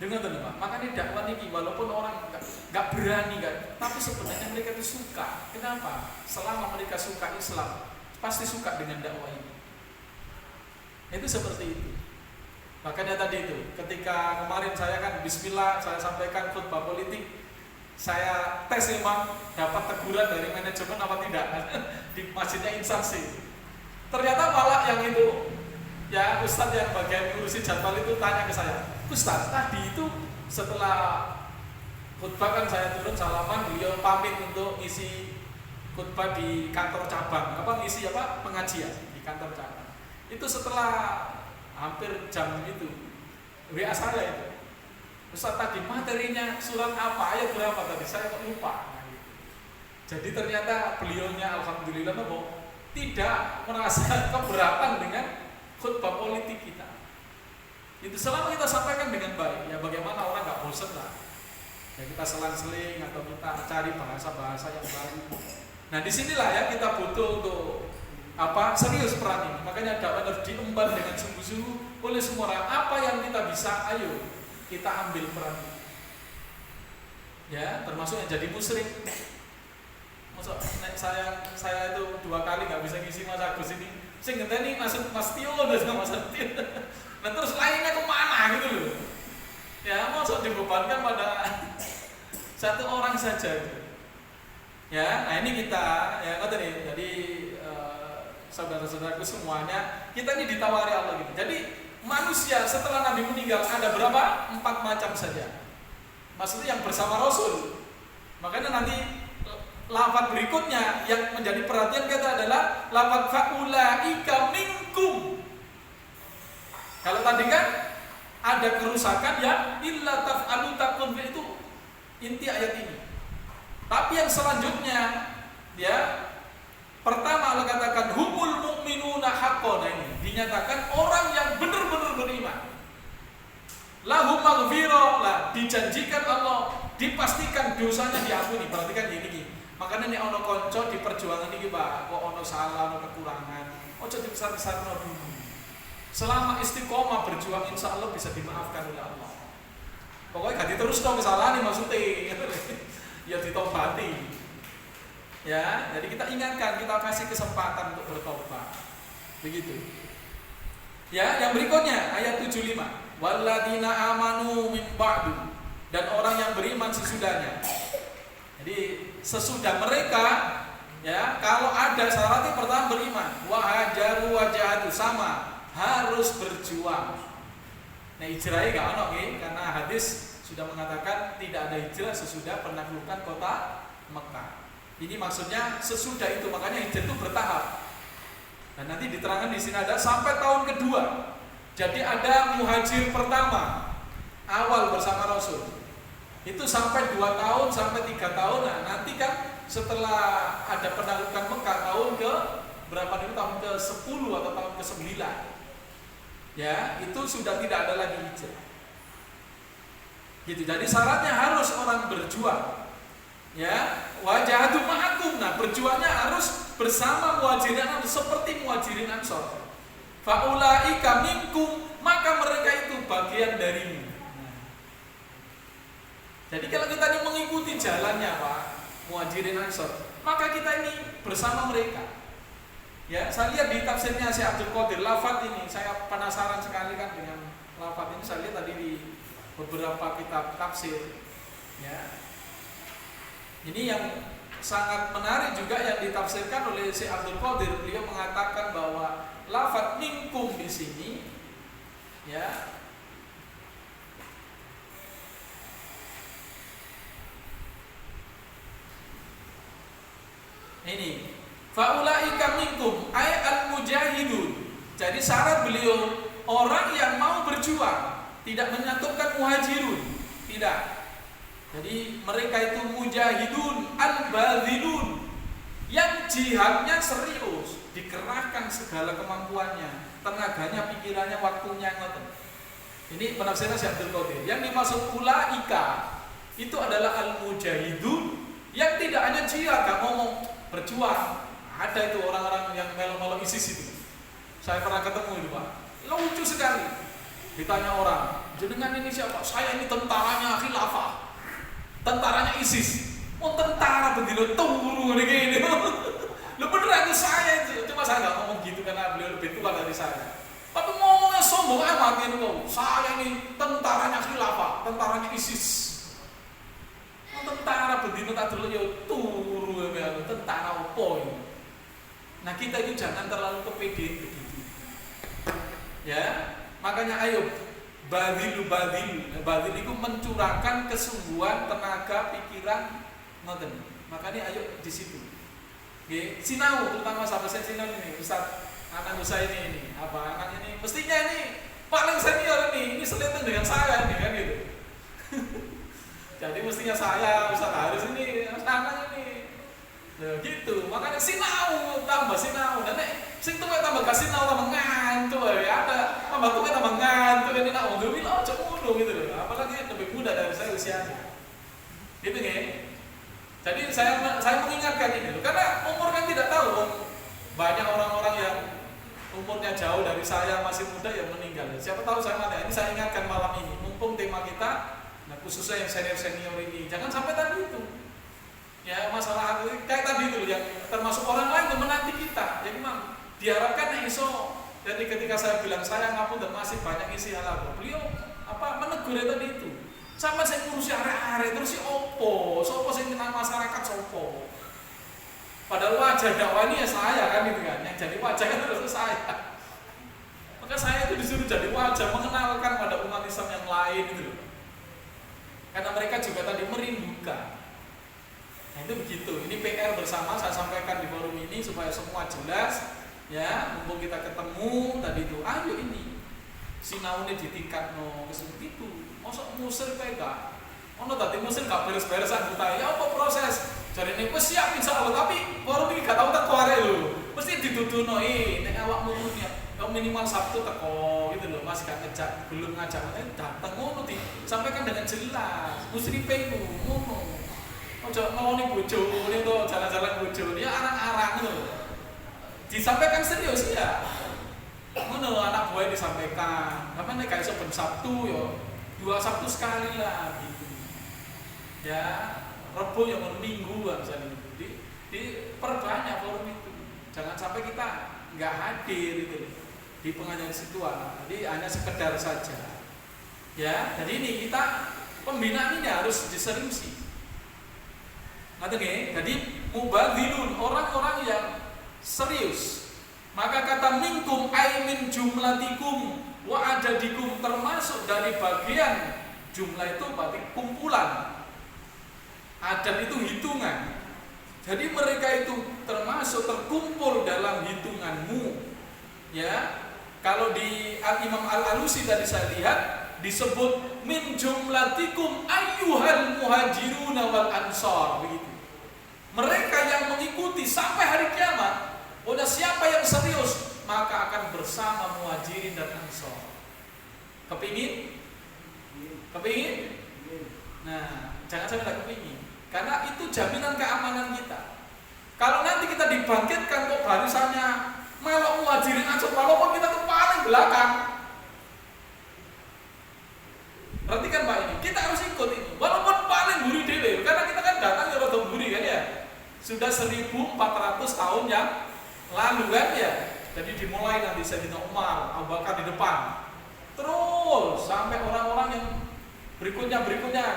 Dengar tuh Pak, makanya dakwah ini walaupun orang nggak berani kan, tapi sebenarnya mereka itu suka. Kenapa? Selama mereka suka Islam, pasti suka dengan dakwah ini. Itu seperti itu. Makanya tadi itu, ketika kemarin saya kan Bismillah, saya sampaikan khutbah politik. Saya tes memang dapat teguran dari manajemen apa tidak di masjidnya instansi. Ternyata malah yang itu ya Ustadz yang bagian ngurusin jadwal itu tanya ke saya, Ustadz tadi itu setelah khutbah kan saya turun salaman, beliau pamit untuk isi khutbah di kantor cabang, ngisi pengajian di kantor cabang. Itu setelah hampir jam itu WA saya itu. Ustaz tadi materinya surat apa, ayat berapa tadi, saya kok lupa. Nah, gitu. Jadi ternyata beliaunya alhamdulillah tidak merasa keberatan dengan khutbah politik kita. Itu selama kita sampaikan dengan baik, ya bagaimana orang gak bosan lah. Ya kita selang-seling atau kita cari bahasa-bahasa yang baru. Nah disinilah ya kita butuh untuk serius peran ini. Makanya dakwah harus diemban dengan sungguh-sungguh oleh semua orang. Apa yang kita bisa, ayo kita ambil peran ini. Ya, termasuk yang jadi musyrik. Masuk saya itu 2 kali nggak bisa ngisi Mas Agus ini. Sing ngenteni Mas Tio dan sama Mas Tio. Nah terus lainnya kemana gitu loh. Ya, masuk dibebankan pada satu orang saja. Ya, nah ini kita ya nih. Jadi saudara-saudaraku semuanya, kita ini ditawari Allah gitu. Jadi manusia setelah Nabi meninggal ada berapa? 4 macam saja. Maksudnya yang bersama Rasul. Makanya nanti lafaz berikutnya yang menjadi perhatian kita adalah lafaz faulaika minkum. Kalau tadi kan ada kerusakan ya illa taf'alu takun, itu inti ayat ini. Tapi yang selanjutnya, ya, pertama Allah katakan humul mu'minuna haqqan, ini dinyatakan orang yang benar-benar beriman. Lahum maghfirah, lah dijanjikan Allah, dipastikan dosanya diampuni. Perhatikan ini. Makanya nek ono kanca di perjuangan iki, Pak, kok ono salah, ono kekurangan, ojo dibesar-besarno dulu. Selama istiqomah berjuang, insya Allah bisa dimaafkan oleh Allah. Pokoknya gak terus dong kesalahan nih maksudnya. Ya ditobati. Ya, jadi kita ingatkan, kita kasih kesempatan untuk bertobat. Begitu. Ya, yang berikutnya ayat 75. Walladzina amanu min ba'du, dan orang yang beriman sesudahnya. Jadi sesudah mereka, ya, kalau ada syaratnya pertama beriman, wa hajaru wa jahadu, sama, harus berjuang. Nah, hijrahnya gak ono nggih, karena hadis sudah mengatakan tidak ada hijrah sesudah penaklukan kota Mekah. Ini maksudnya sesudah itu, makanya hijrah itu bertahap. Dan nanti diterangkan di sini ada sampai tahun kedua. Jadi ada muhajir pertama awal bersama Rasul. Itu sampai 2 tahun sampai 3 tahun. Nah, nanti kan setelah ada penaklukan Mekah tahun ke berapa itu, tahun ke-10 atau tahun ke-9. Ya, itu sudah tidak ada lagi hijrah. Gitu. Jadi syaratnya harus orang berjuang. Ya, wajahatu ma'akum. Nah, berjuangnya harus bersama muhajirin ansor, seperti muhajirin ansor. Faulaika minkum, maka mereka itu bagian darimu. Nah, jadi kalau kita ini mengikuti jalannya, Pak, muhajirin ansor, maka kita ini bersama mereka. Ya, saya lihat di tafsirnya Syekh Abdul Qadir, lafaz ini saya penasaran sekali kan dengan lafaz ini. Saya lihat tadi di beberapa kitab tafsir. Ya, ini yang sangat menarik juga yang ditafsirkan oleh Syekh Abdul Qadir. Beliau mengatakan bahwa lafaz minkum di sini, ya, ini faulaika minkum ay al-mujahidun. Jadi syarat beliau orang yang mau berjuang, tidak menyatukan muhajirun, tidak. Jadi mereka itu mujahidun al-badhilun, yang jihadnya serius, dikerahkan segala kemampuannya, tenaganya, pikirannya, waktunya, ngoten. Ini penafsiran Syekh Abdul Qadir. Yang dimaksud ulaika itu adalah al-mujahidun yang tidak hanya jihad, gak ngomong berjuang. Ada itu orang-orang yang melo-melo ISIS itu. Saya pernah ketemu itu, Pak. Lucu sekali. Ditanya orang, jenengan ini siapa? Saya ini tentaranya khilafah, tentaranya ISIS. Oh, tentara begitu turu gini. Lu beneran itu saya itu. Cuma saya nggak ngomong gitu karena beliau lebih tua dari saya. Tapi ngomongnya sombong amat ini kok. Saya ini tentaranya khilafah, tentaranya ISIS. Oh, tentara begitu tak dulu ya turu ya, tentara apa ini? Nah, kita itu jangan terlalu kepedean begitu. Ya, makanya ayo badil itu mencurahkan kesungguhan, tenaga, pikiran, ngoten. Makanya ayo di situ. Nggih, sinau terutama sahabat saya sinau ini, Ustaz, anak saya ini apa anaknya ini mestinya ini paling senior ini selitan dengan saya ini kan gitu. Jadi mestinya saya Ustaz Haris ini anak ini. Nah, gitu. Makanya sinau, tambah sinau. Dan sing tuwa tambah gak sinau tambah ngantuk ya. Ada tambah tuwa tambah ngantuk ini nak ngono aja ngono gitu loh. Apalagi lebih muda dari saya usianya. Gitu nggih. Jadi saya mengingatkan ini loh, karena umur kan tidak tahu. Banyak orang-orang yang umurnya jauh dari saya masih muda yang meninggal. Siapa tahu saya mati. Ini saya ingatkan malam ini. Mumpung tema kita, nah khususnya yang senior ini, jangan sampai tadi itu. Ya, masalah kayak tadi itu yang termasuk orang lain yang menanti kita. Ya memang diharapkan iso. Jadi ketika saya bilang saya ngapun dan masih banyak isi halal, beliau apa menegur tadi itu. Sama saya ngurusi arek-arek terus si opo sing kenal masyarakat sopo. Padahal wajah dakwah ini ya saya kan gitu kan. Yang jadi wajah kan terus saya. Maka saya itu disuruh jadi wajah mengenalkan pada umat Islam yang lain gitu loh. Karena mereka juga tadi merindukan. Nah, itu begitu. Ini PR bersama saya sampaikan di forum ini supaya semua jelas ya, mumpung kita ketemu tadi itu, ayo ini sinaune ditingkatno seperti itu. Mosok musir kae gak ono tadi musir gak beres-beresan buta. Ya apa proses Jadi ini wis siap insyaallah, tapi forum iki gak tau teko arek lho. Mesti dituduhno nek awakmu minimal Sabtu teko gitu loh, Mas gak ngejak, belum ngajak datang ngono disampaikan dengan jelas. Musrife iku ngono. Ojo ngeloni bojone to jalan-jalan bojone ya arang-arang lho. Disampaikan serius ya. Ngono anak buah disampaikan. Apa nek gak iso ben Sabtu yo 2 Sabtu sekali lah gitu. Ya, Rebo yang Minggu misalnya gitu. Diperbanyak forum itu. Jangan sampai kita nggak hadir gitu di pengajian situasi. Jadi hanya sekedar saja. Ya, jadi ini kita pembinaan ini harus diseriusi. Ngerti? Jadi mubadzilun, orang-orang yang serius. Maka kata minkum ay min jumlatikum wa adadikum, termasuk dari bagian jumlah itu berarti kumpulan. Adad itu hitungan. Jadi mereka itu termasuk terkumpul dalam hitunganmu. Ya. Kalau di Al-Imam Al-Alusi tadi saya lihat disebut min jumlatikum ayyuhal muhajiruna wal ansar, begitu. Mereka yang mengikuti sampai hari kiamat, udah siapa yang serius maka akan bersama muhajirin dan ansar. Kepingin? Kepingin? Nah, jangan sampai tak kepingin. Karena itu jaminan keamanan kita. Kalau nanti kita dibangkitkan kok barisannya melok muhajirin ansar, walaupun kita tuh paling belakang. Perhatikan Pak ini, kita harus ikut ini. Walaupun paling buri dewe, karena kita kan datang ya rada buri kan ya. Sudah 1400 tahun yang lalu kan ya. Jadi dimulai nanti Sayyidina Umar, Abu Bakar di depan. Terus sampai orang-orang yang berikutnya.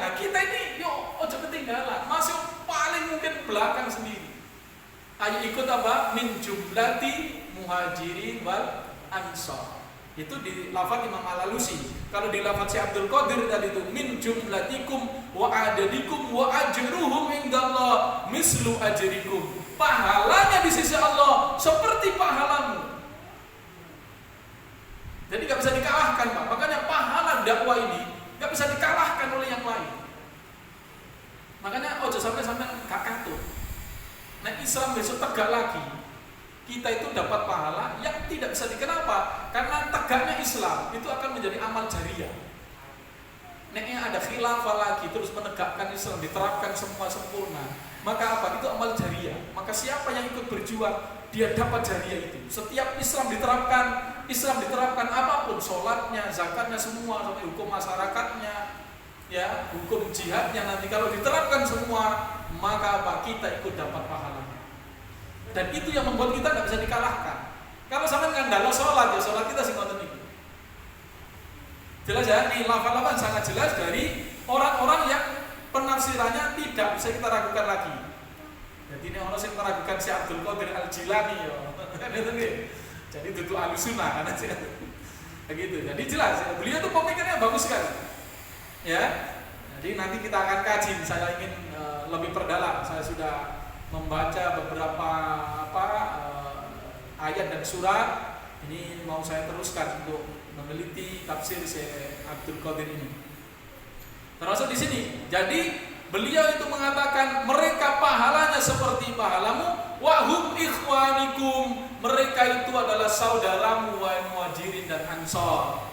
Nah kita ini yuk ojo ketinggalan, masih paling mungkin belakang sendiri. Ayo ikut apa? Min jumlati muhajirin wal ansar. Itu di lafaz Imam Al-Alusi. Kalau di lafaz si Abdul Qadir tadi itu min jumlatikum wa adadikum wa ajruhum indallah mislu ajrikum. Pahalanya di sisi Allah seperti pahalamu. Jadi gak bisa dikalahkan Pak. Makanya pahala dakwah ini gak bisa dikalahkan oleh yang lain. Makanya ojo sampai gak katut. Nah Islam besok tegak lagi, kita itu dapat pahala yang tidak bisa dikenapa. Karena tegaknya Islam itu akan menjadi amal jariah. Neknya ada khilafah lagi, terus menegakkan Islam, diterapkan semua sempurna. Maka apa? Itu amal jariah. Maka siapa yang ikut berjuang, dia dapat jariah itu. Setiap Islam diterapkan apapun, sholatnya, zakatnya, semua, sampai hukum masyarakatnya, ya, hukum jihadnya nanti kalau diterapkan semua, maka apa? Kita ikut dapat pahalanya. Dan itu yang membuat kita tidak bisa dikalahkan. Kalau sampai ngandalo sholat, ya sholat kita sih ngoten iki. Jelas ya, di lafal-lafal sangat jelas dari orang-orang yang penafsirannya tidak bisa kita ragukan lagi. Jadi ini orang yang meragukan si Abdul Qadir Al-Jilani ya. Jadi itu Ahlussunnah kan aja. Begitu. Jadi jelas ya, beliau tuh pemikirannya bagus sekali. Ya. Jadi nanti kita akan kaji, saya ingin lebih perdalam. Saya sudah membaca beberapa ayat dan surat. Ini mau saya teruskan untuk meneliti tafsir Syekh Abdul Qadir ini. Termasuk di sini. Jadi beliau itu mengatakan mereka pahalanya seperti pahalamu, wa hum ikhwanikum, mereka itu adalah saudaramu wahai muhajirin dan ansar.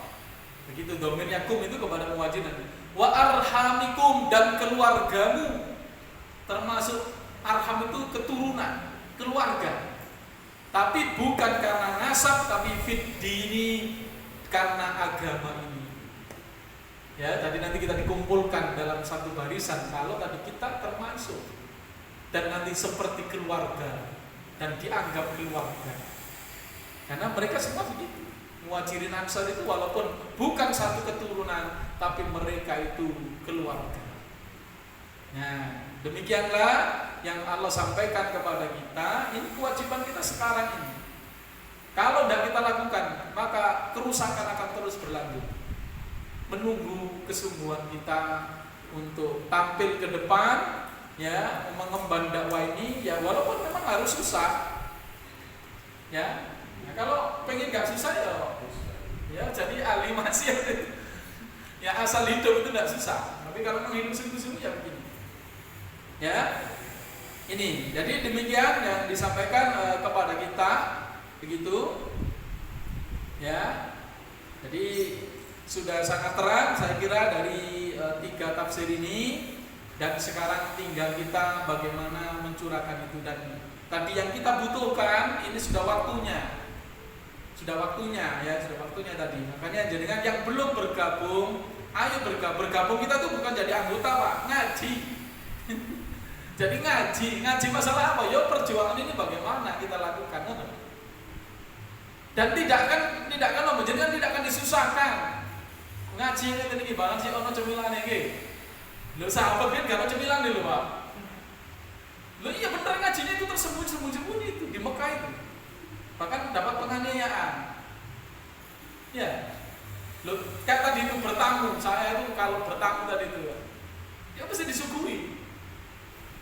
Begitu domirnya kum itu kepada muhajirin. Wa arhamikum, dan keluargamu. Termasuk arham itu keturunan, keluarga. Tapi bukan karena nasab, tapi fid dini, karena agama ini. Ya, tadi nanti kita dikumpulkan dalam satu barisan. Kalau tadi kita termasuk dan nanti seperti keluarga dan dianggap keluarga. Karena mereka semua begitu. Muhajirin Ansar itu walaupun bukan satu keturunan, tapi mereka itu keluarga. Nah, demikianlah yang Allah sampaikan kepada kita. Ini kewajiban kita sekarang ini. Kalau tidak kita lakukan, maka kerusakan akan terus berlanjut. Menunggu kesungguhan kita untuk tampil ke depan, ya, mengemban dakwah ini, ya walaupun memang harus susah, ya. Nah, kalau pengen nggak susah ya jadi ahli maksiat. Ya asal hidup itu tidak susah. Tapi kalau menghidup sungguh-sungguh ya begini. Ya, Ini, jadi demikian yang disampaikan kepada kita, begitu, ya. Jadi sudah sangat terang, saya kira dari 3 tafsir ini, dan sekarang tinggal kita bagaimana mencurahkan itu. Dan tadi yang kita butuhkan ini sudah waktunya ya, sudah waktunya tadi. Makanya jangan yang belum bergabung, ayo bergabung. Kita tuh bukan jadi anggota Pak, ngaji. Jadi ngaji masalah apa? Ya perjuangan ini bagaimana kita lakukan, dan tidak akan disusahkan. Ngaji ini banget sih, ono cemilan ini. Lo sahabat kan gak ono cemilan nih lo Pak. Lo iya bener, ngajinya itu tersembunyi itu di Mekah itu. Bahkan dapat penganiayaan. Ya. Lo kayak tadi itu bertamu, saya itu kalau bertamu tadi itu ya mesti disuguhi.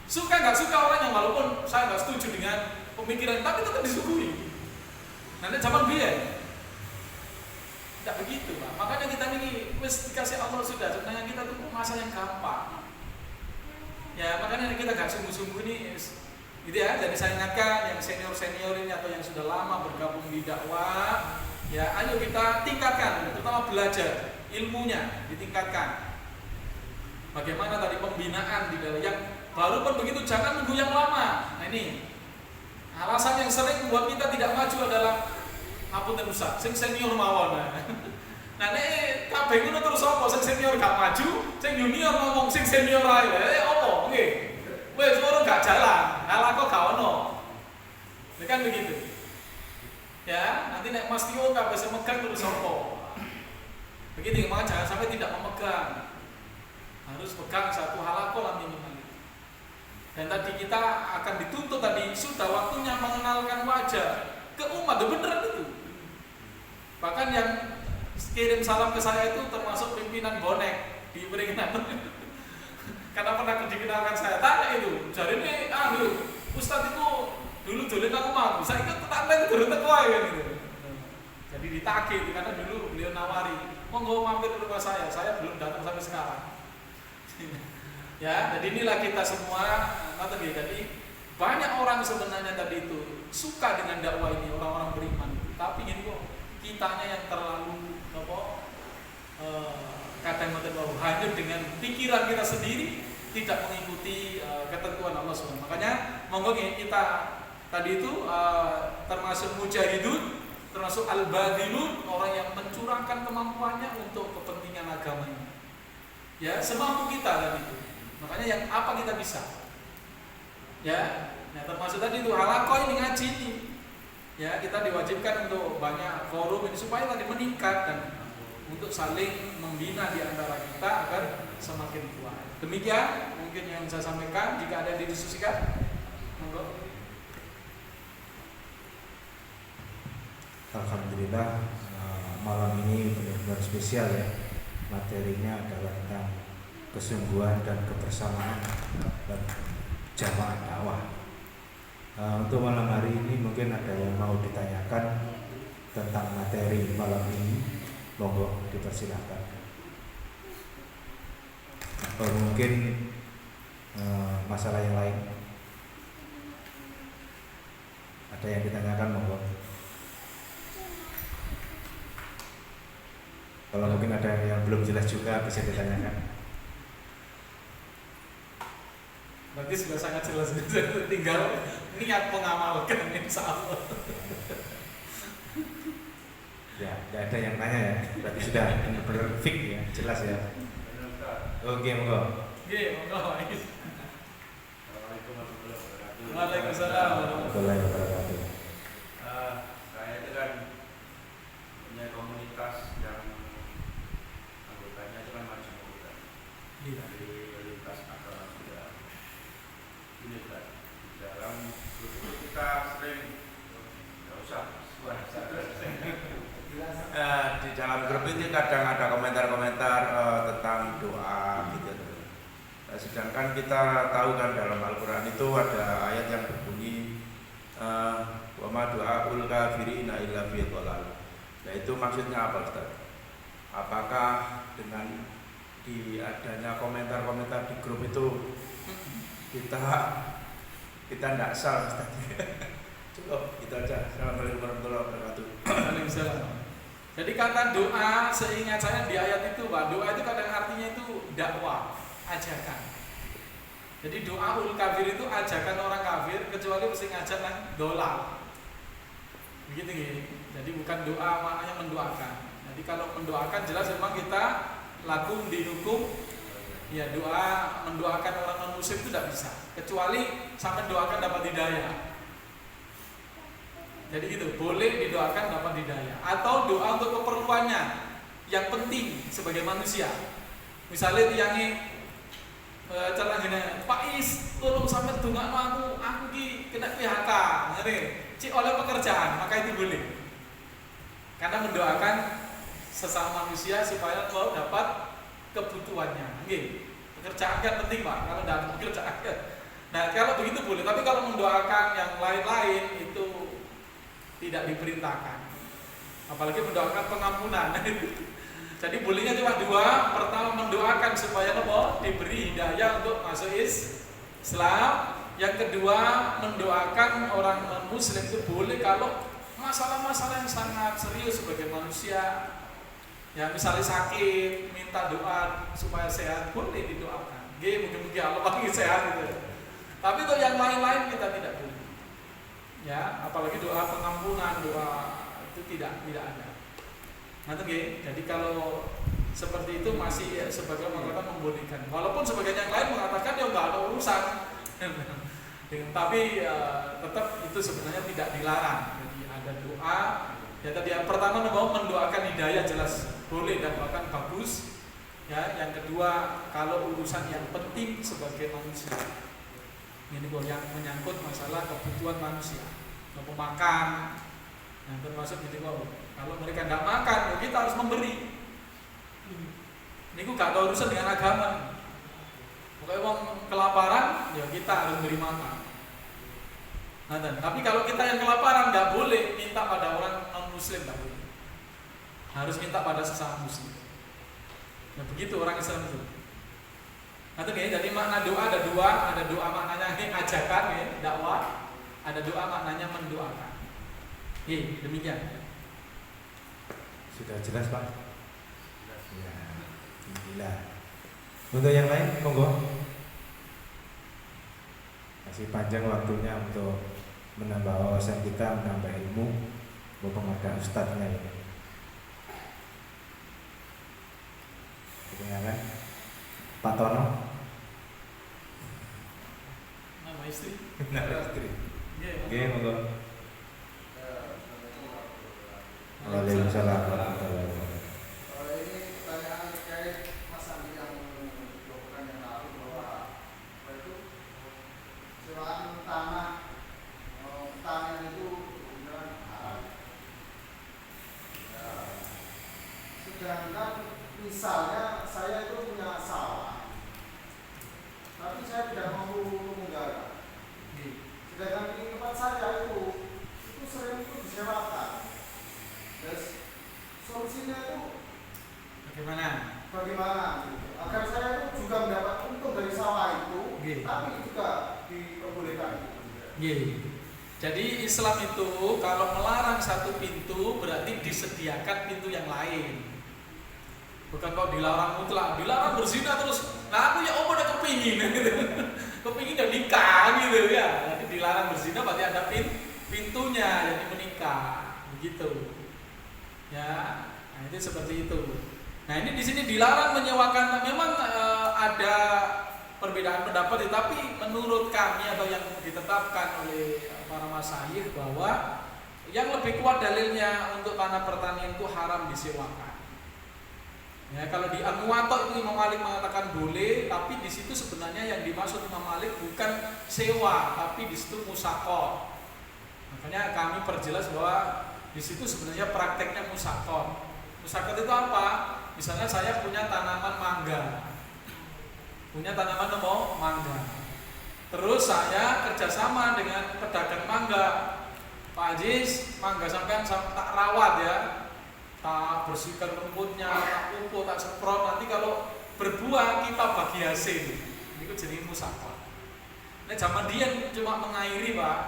Suka nggak suka orang yang, walaupun saya nggak setuju dengan pemikiran, tapi tetap disuguhi. Nanti zaman biar tidak begitu Pak. Makanya kita ini wis dikasih Allah sudah, sebenarnya kita tuh masa yang gampang. Ya makanya kita nggak sungguh-sungguh ini, gitu ya. Jadi saya ingatkan yang senior ini atau yang sudah lama bergabung di dakwah, ya ayo kita tingkatkan, terutama belajar ilmunya ditingkatkan. Bagaimana tadi pembinaan di dalam yang baru pun begitu, jangan nunggu yang lama. Nah ini alasan yang sering membuat kita tidak maju adalah ngapunten Ustaz, sing senior mawon. Nah nek kabeh ngono terus apa? Sing senior gak maju, sing junior ngomong sing senior ae. Apa? Nggih. Wis ora gak jalan. Ala kok gak ono. Ini kan begitu. Ya, nanti nek Mas Tio kabeh megang terus apa? Begitu, maka jangan sampai tidak memegang. Harus pegang satu halakoh lah minimal. Dan tadi kita akan dituntut tadi, sudah waktunya mengenalkan wajah ke umat, beneran itu. Bahkan yang kirim salam ke saya itu termasuk pimpinan bonek di Beringin. Karena pernah dikenalkan saya, tanya itu, jadi ini, Ustadz itu dulu jolin aku mau, saya ikut tetangga itu dulu teko ya gitu. Jadi ditagih, karena dulu beliau nawari, monggo mampir ke rumah saya belum datang sampai sekarang. Ya, jadi inilah kita semua. Jadi banyak orang sebenarnya tadi itu suka dengan dakwah ini, orang-orang beriman. Tapi ini kok kitanya yang terlalu kadang hanya dengan pikiran kita sendiri, tidak mengikuti ketentuan Allah SWT. Makanya monggo kita tadi itu termasuk mujahidun, termasuk al-badilun, orang yang mencurahkan kemampuannya untuk kepentingan agama ini. Ya, semampu kita tadi itu. Makanya yang apa kita bisa, ya, nah termasuk tadi itu halakoh ini, ngaji ini, ya kita diwajibkan untuk banyak forum ini supaya tadi meningkat dan untuk saling membina di antara kita agar semakin kuat. Demikian mungkin yang saya sampaikan. Jika ada yang didiskusikan, monggo. Alhamdulillah malam ini benar-benar spesial ya. Materinya adalah tentang kesungguhan dan kebersamaan dan jamaah dakwah. Untuk malam hari ini mungkin ada yang mau ditanyakan tentang materi malam ini, monggo dipersilakan. Atau mungkin masalah yang lain, ada yang ditanyakan, monggo. Kalau mungkin ada yang belum jelas juga bisa ditanyakan. Berarti sudah sangat jelas, tinggal niat mengamalkan, insya Allah. Ya, tidak ada yang nanya ya. Berarti sudah benar-benar fix ya, jelas ya. Oke, monggo. Oke, monggo. Assalamualaikum warahmatullahi wabarakatuh. Waalaikumsalam warahmatullahi wabarakatuh. Saya itu kan punya komunitas yang anggotanya itu kan macam-macam. Dari lintas agama juga. Ini kan di dalam grup itu kita sering nggak usah suara di dalam grup ini kadang ada komentar-komentar tentang doa gitu. Sedangkan kita tahu kan dalam Al-Quran itu ada ayat yang berbunyi wa ma du'aul kafirina illa fi dhalal. Nah itu maksudnya apa Ustaz? Apakah dengan adanya komentar-komentar di grup itu kita kita tidak sal Ustaz. Cukup itu aja. Assalamualaikum warahmatullahi wabarakatuh. Waalaikumsalam. Jadi kata doa, seingat saya di ayat itu Pak, doa itu kadang artinya itu dakwah, ajakan. Jadi doaul kafir itu ajakan orang kafir, kecuali mesti ngajak nang dolar. Begitu gini. Jadi bukan doa maknanya mendoakan. Jadi kalau mendoakan jelas memang kita lakum dihukum, ya doa mendoakan orang non muslim itu tidak bisa, kecuali sampai doakan dapat hidayah. Jadi gitu, boleh didoakan dapat hidayah atau doa untuk keperluannya yang penting sebagai manusia. Misalnya tiangnya celah gini, Pak Is, tolong sampai dongakno aku ki kena PHK, ngene. Cik oleh pekerjaan, maka itu boleh. Karena mendoakan sesama manusia supaya Allah dapat kebutuhannya. Nggih. Pekerjaan kan penting, Pak. Kalau tidak ada pekerjaan. Nah, kalau begitu boleh, tapi kalau mendoakan yang lain-lain itu tidak diperintahkan. Apalagi mendoakan pengampunan. Jadi bolehnya cuma dua. Pertama mendoakan supaya Allah diberi hidayah untuk masuk Islam. Yang kedua mendoakan orang non-muslim itu boleh kalau masalah-masalah yang sangat serius sebagai manusia. Ya misalnya sakit, minta doa supaya sehat, boleh didoakan. Mungkin Allah bagi sehat gitu. Tapi untuk yang lain-lain kita tidak boleh. Ya, apalagi doa pengampunan, doa itu tidak ada. Nanti jadi kalau seperti itu masih sebagai mengatakan membolehkan. Walaupun sebagian yang lain mengatakan ya enggak ada urusan. Tapi tetap itu sebenarnya tidak dilarang. Jadi ada doa. Ya tadi yang pertama mau mendoakan hidayah jelas boleh dan bahkan bagus. Ya, yang kedua kalau urusan yang penting sebagai manusia. Ini yang menyangkut masalah kebutuhan manusia, mau makan, yang termasuk gitu kalau mereka tidak makan, ya kita harus memberi. Ini gak ada urusan dengan agama. Pokoknya orang kelaparan, ya kita harus beri makan. Nah, tapi kalau kita yang kelaparan nggak boleh minta pada orang non muslim, nggak boleh. Harus minta pada sesama muslim. Nah begitu orang Islam itu. Nanti jadi makna doa ada dua, ada doa maknanya ajakan, dakwah, ada doa maknanya mendoakan. Demikian. Sudah jelas Pak? Ya, alhamdulillah. Untuk yang lain, monggo. Masih panjang waktunya untuk menambah wawasan kita, menambah ilmu, mumpung ada ustadznya ini. Kedengaran? Pak Tono. Nama istri. Nama istri. Oke, monggo. Waalaikumsalam warahmatullahi wabarakatuh. Ini pertanyaan terkait Mas Andi yang melakukan yang lalu bahwa apa itu sewaan tanah itu kemudian haram. Ya, sedangkan misalnya saya itu punya sawah, tapi saya tidak mampu menggarap. Sedangkan di tempat saya itu sering itu disewakan. Terus solusinya itu bagaimana gitu. Agar saya itu juga mendapat untung dari sawah itu, tapi juga diperbolehkan. Jadi Islam itu kalau melarang satu pintu berarti disediakan pintu yang lain. Bukan kok dilarang mutlak, dilarang berzina terus. Nah aku ya udah kepingin gitu. Kepingin udah nikah gitu ya. Jadi dilarang berzina berarti ada pintunya, jadi menikah begitu. Ya, nah itu seperti itu. Nah ini di sini dilarang menyewakan. Memang ada perbedaan pendapat, tapi menurut kami atau yang ditetapkan oleh para masyayikh bahwa yang lebih kuat dalilnya untuk tanah pertanian itu haram disewakan. Ya, kalau di Al-Muwatta itu Imam Malik mengatakan boleh, tapi di situ sebenarnya yang dimaksud Imam Malik bukan sewa, tapi di situ musaqah. Makanya kami perjelas bahwa di situ sebenarnya prakteknya musaqah. Musaqah itu apa? Misalnya saya punya tanaman mangga, mangga. Terus saya kerjasama dengan pedagang mangga. Pak Aziz, mangga sampean tak rawat ya, tak bersihkan rumputnya, tak pupuk, tak semprot. Nanti kalau berbuah kita bagi hasil. Itu jadi musaqah. Nek zaman dia cuma mengairi, Pak.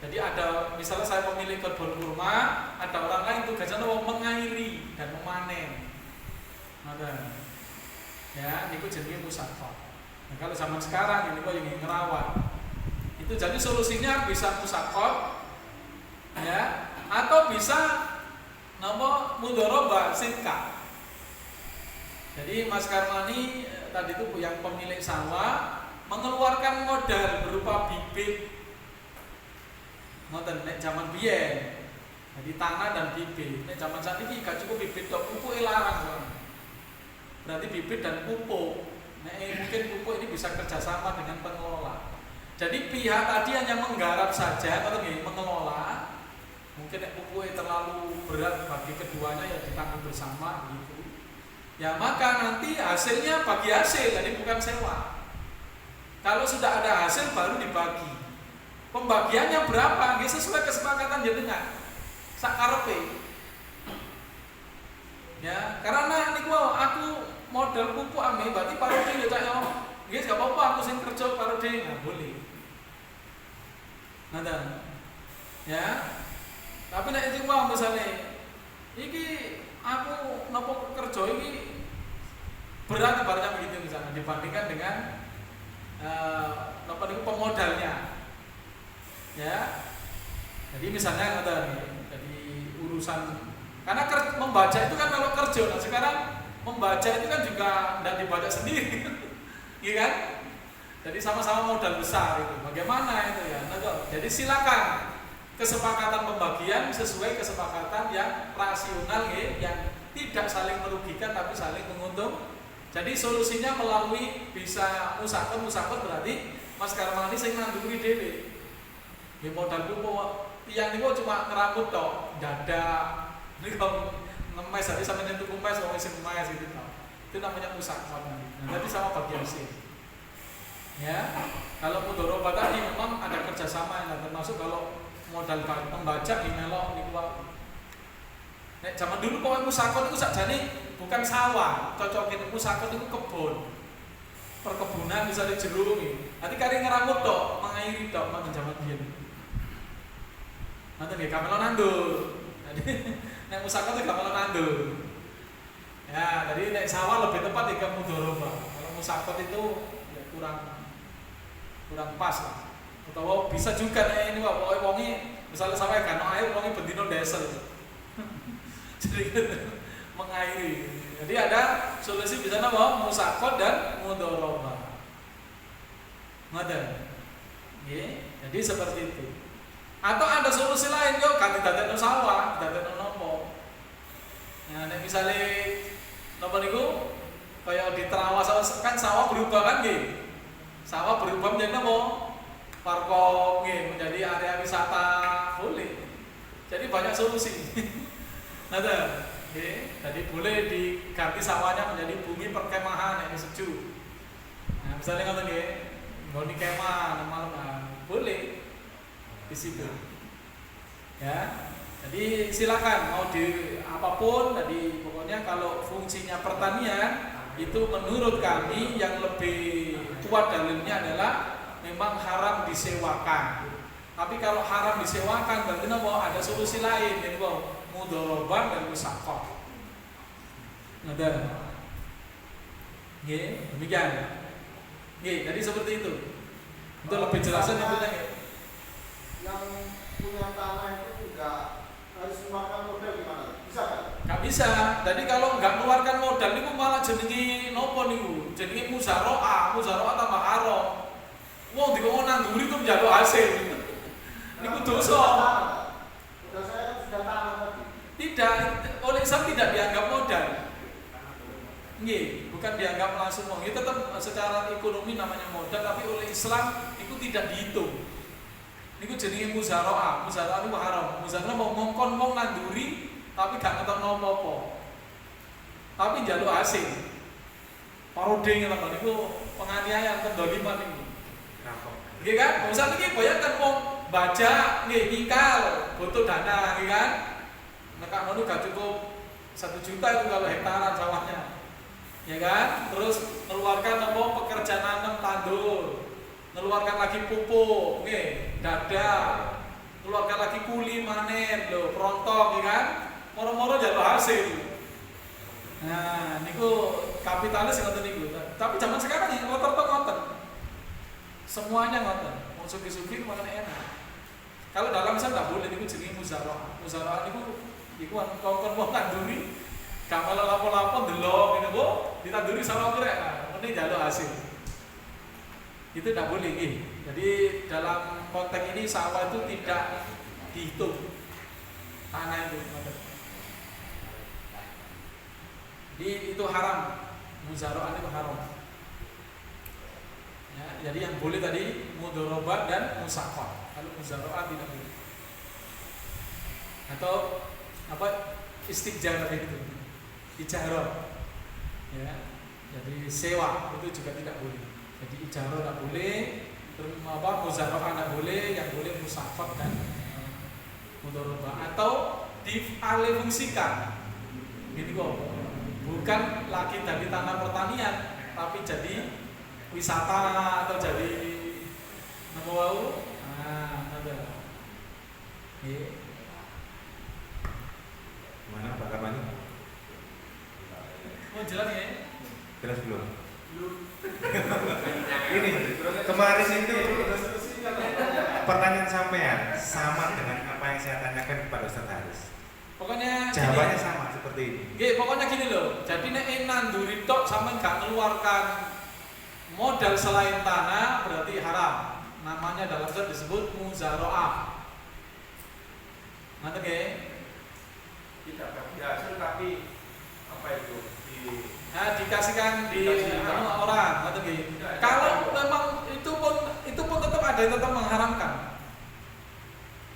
Jadi ada misalnya saya pemilik kebun kurma, ada orang lain tugasnya mengairi dan memanen. Ada. Ya, niku jenenge musaqah. Nah, kalau zaman sekarang ini kok yang ngerawat. Itu jadi solusinya bisa musaqah ya, atau bisa nama mudharabah sitka. Jadi Mas Karmani tadi itu yang pemilik sawah mengeluarkan modal berupa bibit, ngoten nek zaman biyen. Jadi tanah dan bibit. Nek zaman saat ini gak cukup bibit tok, pupuk larang soalnya. Berarti bibit dan pupuk. Nek mungkin pupuk ini bisa kerjasama dengan pengelola. Jadi pihak tadi hanya menggarap saja atau mengelola. Mungkin nek pupuknya terlalu berat bagi keduanya ya ditanggung bersama gitu. Ya maka nanti hasilnya bagi hasil, jadi bukan sewa. Kalau sudah ada hasil baru dibagi. Pembagiannya berapa? Ya sesuai kesepakatan jenengan. Sakarepe. Ya, karena niku aku modal pupuk ame berarti parodi ya cak yo. Nggih gak apa-apa aku sing kerja parodi enggak boleh. Ngoten. Ya. Tapi nek iki misalnya iki aku napa kerja iki berat ibaratnya begitu misalnya dibandingkan dengan apa niku pemodalnya. Ya. Jadi misalnya jadi urusan karena membaca itu kan kalau kerja, nah sekarang membaca itu kan juga tidak dibaca sendiri, iya kan? Jadi sama-sama modal besar itu. Bagaimana itu ya? Nah, jadi silakan kesepakatan pembagian sesuai kesepakatan yang rasional ya, yang tidak saling merugikan tapi saling menguntung. Jadi solusinya melalui bisa musaqah berarti Mas Karmani sing nanduri dhewe. Ya modal pupuk tiyang niku cuma ngerambut tok, dadak. Ini kalau ngemes tadi sampai nyentuh kumes, mau isi kumes gitu tau. Itu namanya musaqah. Nah, tadi sama bagi hasil. Ya, kalau mudharabah tadi memang ada kerjasama yang termasuk kalau modal membaca di melok niku wae. Nek zaman dulu pokoknya musaqah itu sakjane bukan sawah, cocokin musaqah itu kebun. Perkebunan bisa dijeruk iki. Nanti kari ngeramut tok, mengairi tok nang zaman biyen. Nanti nggih kamelon nandur. Jadi nek musaqah itu gampang nandur. Ya, jadi nek sawah lebih tepat di mudharabah. Kalau musaqah itu ya kurang pas lah. Atau bisa juga nek ini wae wonge misalnya sawah kan air wonge bendino desel. Jadi mengairi. Jadi ada solusi bisa napa musaqah dan mudharabah. Ngoten. Nggih, jadi seperti itu. Atau ada solusi lain yo ganti dadekno sawah, dadekno nopo. Ya nek misale nopo niku kaya di Terawas kan sawah berubah kan nggih. Sawah berubah menjadi nopo? Parkop nggih, menjadi area wisata boleh. Jadi banyak solusi. Ngoten. Nggih, jadi boleh diganti sawahnya menjadi bumi perkemahan yang sejuk. Nah, misalnya ngoten nggih, nggone kemah malam boleh di situ. Ya. Jadi silakan mau di apapun tadi pokoknya kalau fungsinya pertanian itu menurut kami yang lebih kuat dalilnya adalah memang haram disewakan. Tapi kalau haram disewakan berarti ada solusi lain yaitu mudharabah dan musaqah. Ada. Nggih, demikian. Nggih, jadi seperti itu. Untuk lebih jelasnya itu yang punya tanah itu juga harus mengeluarkan modal gimana? Bisa kan? Gak bisa. Jadi kalau nggak mengeluarkan modal niku malah jenenge nopo niku? Jenenge muzaroah tambah haram. Wong dikon nanduri itu njaluk hasil. Niku dosa. Udah saya kan sudah tanah tadi. Tidak, oleh Islam tidak dianggap modal. Nggih, bukan dianggap langsung wong. Itu tetap secara ekonomi namanya modal, tapi oleh Islam itu tidak dihitung. Niku jenenge muzaroah itu haram. Muzaroah mau ngongkon wong nanduri tapi gak ngetokno apa-apa. Tapi njaluk hasil. Parodi ngoten niku penganiayaan pendoliman niku. Nggih kan? Misal iki bayangkan wong baca nggih nikal butuh dana nggih kan? Nek ngono gak cukup 1 juta itu kalau hektaran sawahnya. Ya kan? Terus mengeluarkan pekerjaan nanam tandur. ngeluarkan lagi pupuk, nggih, dada, ngeluarkan lagi kuli manen lho, prontok ya kan. Moro-moro njaluk hasil. Nah, niku kapitalis ngoten niku. Tapi zaman sekarang ya rata-rata ngoten. Semuanya ngoten. Mau sugih-sugih makan enak. Kalau dalam Islam tidak boleh niku jenenge muzaraah. Muzaraah niku kon wong tanduri gak malah lapo-lapo delok ngene kok ditanduri sama krek. Mene njaluk hasil. Itu tidak boleh nggih. Jadi dalam konteks ini sawah itu tidak dihitung. Tanah itu ngoten. Jadi itu haram. Muzaraah itu haram. Ya, jadi yang boleh tadi mudharabah dan musaqah. Kalau muzaraah tidak boleh. Atau apa istijarah itu, ijarah, ya. Jadi sewa itu juga tidak boleh. Jadi ijarah tidak boleh, muzaraah tidak boleh, yang boleh musaqah dan mudharabah atau dialihfungsikan. Gini kok, bukan lagi dari tanah pertanian, tapi jadi wisata atau jadi nama wau. Nah, ada. Mana Pak Kamani? Oh jelas ya? Jelas belum? Ini kemarin itu pertanyaan sampean sama dengan apa yang saya tanyakan kepada Ustaz Haris. Pokoknya jawabannya sama seperti ini. Nggih, pokoknya gini loh. Jadi nek nanduri tok sampean gak mengeluarkan modal selain tanah berarti haram. Namanya dalam Islam disebut muzaraah. Nanti nggih? Tidak bagi hasil tapi apa itu dikasihkan di orang, nanti nggih. Kalau memang itu pun tetap ada yang tetap mengharamkan.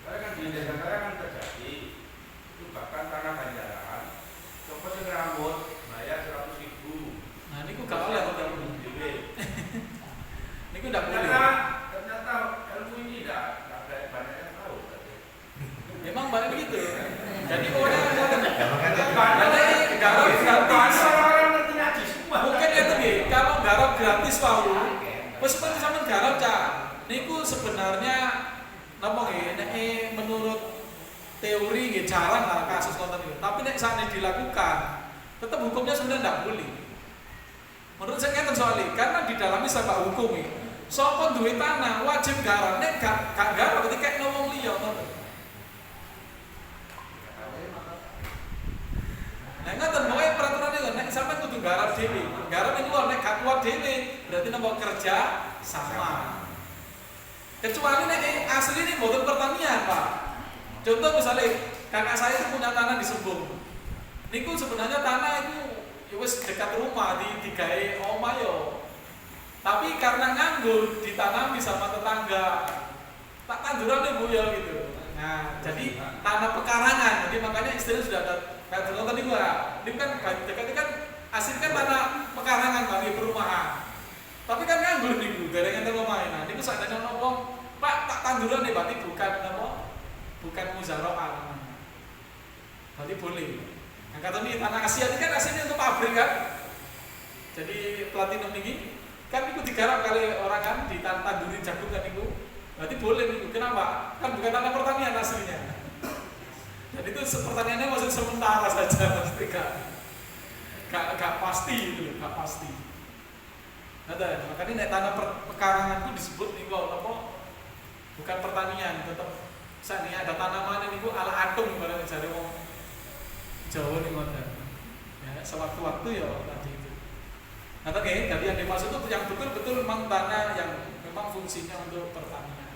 Karena kan di desa saya kan terjadi itu bahkan tanah banjaran coba sing rambut bayar 100.000. Nah, niku gak oleh kok dhewe. Niku ndak boleh. Ternyata ilmu ini tidak banyak yang tahu. Memang banyak begitu. Jadi pokoknya garap gratis. Orang ngerti ngaji semua. Mungkin itu nih, kalau garap gratis mau, meskipun sampean garap cak, niku sebenarnya napa nggih, menurut teori nggih jarang lah kasus konten itu. Tapi nek sakne dilakukan, tetap hukumnya sebenarnya tidak boleh. Menurut saya ngeten soalnya, karena di dalam Islam Pak hukum iki, sapa duwe tanah wajib garap, nek gak garap berarti kayak wong liya ngoten. Nah, ngoten pokoke peraturan itu nek sampean kudu garap dhewe. Garap ning luar nek gak kuat dhewe, berarti napa kerja sama. Kecuali nek asli ini mboten pertanian, Pak. Contoh misalnya kakak saya itu punya tanah di Sembung. Niku sebenarnya tanah itu ya wis dekat rumah digawe omah yo. Tapi karena nganggur ditanami sama tetangga. Tak tanduran Bu ya gitu. Nah, jadi tanah pekarangan. Jadi makanya istilahnya sudah ada kayak contoh tadi gua. Ini kan dekat kan asli kan tanah pekarangan bagi perumahan. Tapi kan nganggur niku, dereng enten omahe. Nah, niku sakjane ngomong, "Pak, tak tanduran nih berarti bukan apa? Bukan muzaraah namanya." Berarti boleh. Nah, kata ini tanah Asia ini kan aslinya untuk pabrik kan. Jadi platinum ini kan niku digarap kali orang kan ditandurin jagung kan niku. Berarti boleh niku. Kenapa? Kan bukan tanah pertanian aslinya. Dan itu pertanyaannya masih sementara saja, pasti gak pasti itu, gak pasti. Ada, makanya nek tanah pekarangan itu disebut nih apa? Bukan pertanian, tetap misalnya ada tanaman ini ala atung barang jare wong Jawa nih ngoten. Ya, sewaktu-waktu ya tadi itu. Nah, oke, jadi yang dimaksud itu yang betul-betul memang tanah yang memang fungsinya untuk pertanian.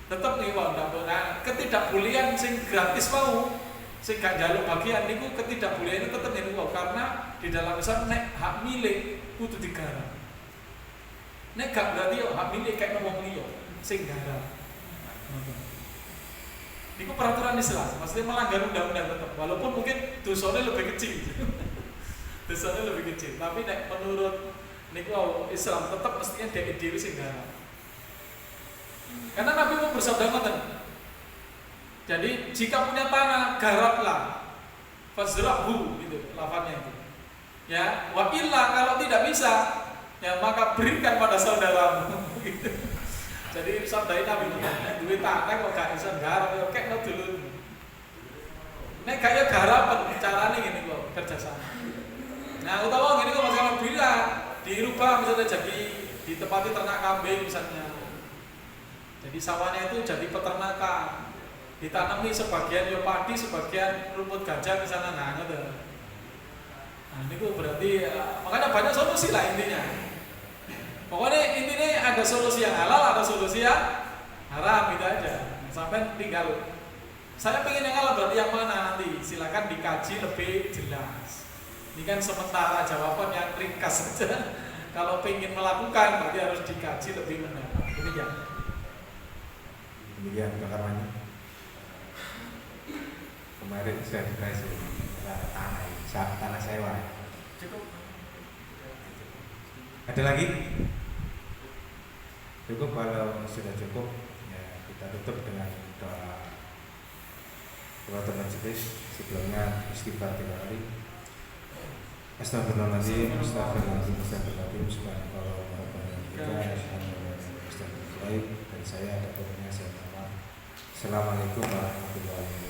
Tetap nih wong ndak ketidakbolehan sing gratis mau sing gak njaluk bagian niku ketidakbolehan itu tetep nih wong karena di dalam Islam nek hak milik kudu digarap. Nek gak berarti hak milik kayak wong liya sing garap. Niku peraturan Islam, maksudnya melanggar undang-undang tetap walaupun mungkin dosanya lebih kecil. Dosanya lebih kecil, tapi nek menurut niku Islam tetap mestinya dhewe sing garap. Karena Nabi mau bersabda ngoten. Jadi jika punya tanah garaplah, fazrahu gitu lafadznya itu. Ya, wa illa kalau tidak bisa, ya maka berikan pada saudaramu. Gitu. Jadi sabda Nabi Muhammad duwe tanah kok gak iso garap yo kekno dulu. Nek kaya garap carane ngene kok kerjasama. Nah, utawa ngene kok masalah bila dirubah misalnya jadi ditempati ternak kambing misalnya. Jadi sawahnya itu jadi peternakan. Ditanami sebagian yo padi, sebagian rumput gajah misalnya nah ngono. Nah, niku berarti makanya banyak solusi lah intinya. Pokoknya intinya ada solusi yang halal, ada solusi yang haram gitu aja. Sampai tinggal saya pengen yang halal berarti yang mana nanti silakan dikaji lebih jelas. Ini kan sementara jawaban yang ringkas saja. Kalau pengen melakukan berarti harus dikaji lebih mendalam. Demikian. Demikian kekarannya. Kemarin sudah dikasih tanah sewa. Cukup. Ada lagi? Cukup, kalau sudah cukup ya kita tutup dengan doa majelis. Sebelumnya istighfar 3 kali. Astagfirullahaladzim, astagfirullahaladzim, astagfirullahaladzim, subhanallah, dan saya ada saya minta maaf. Assalamualaikum warahmatullahi wabarakatuh.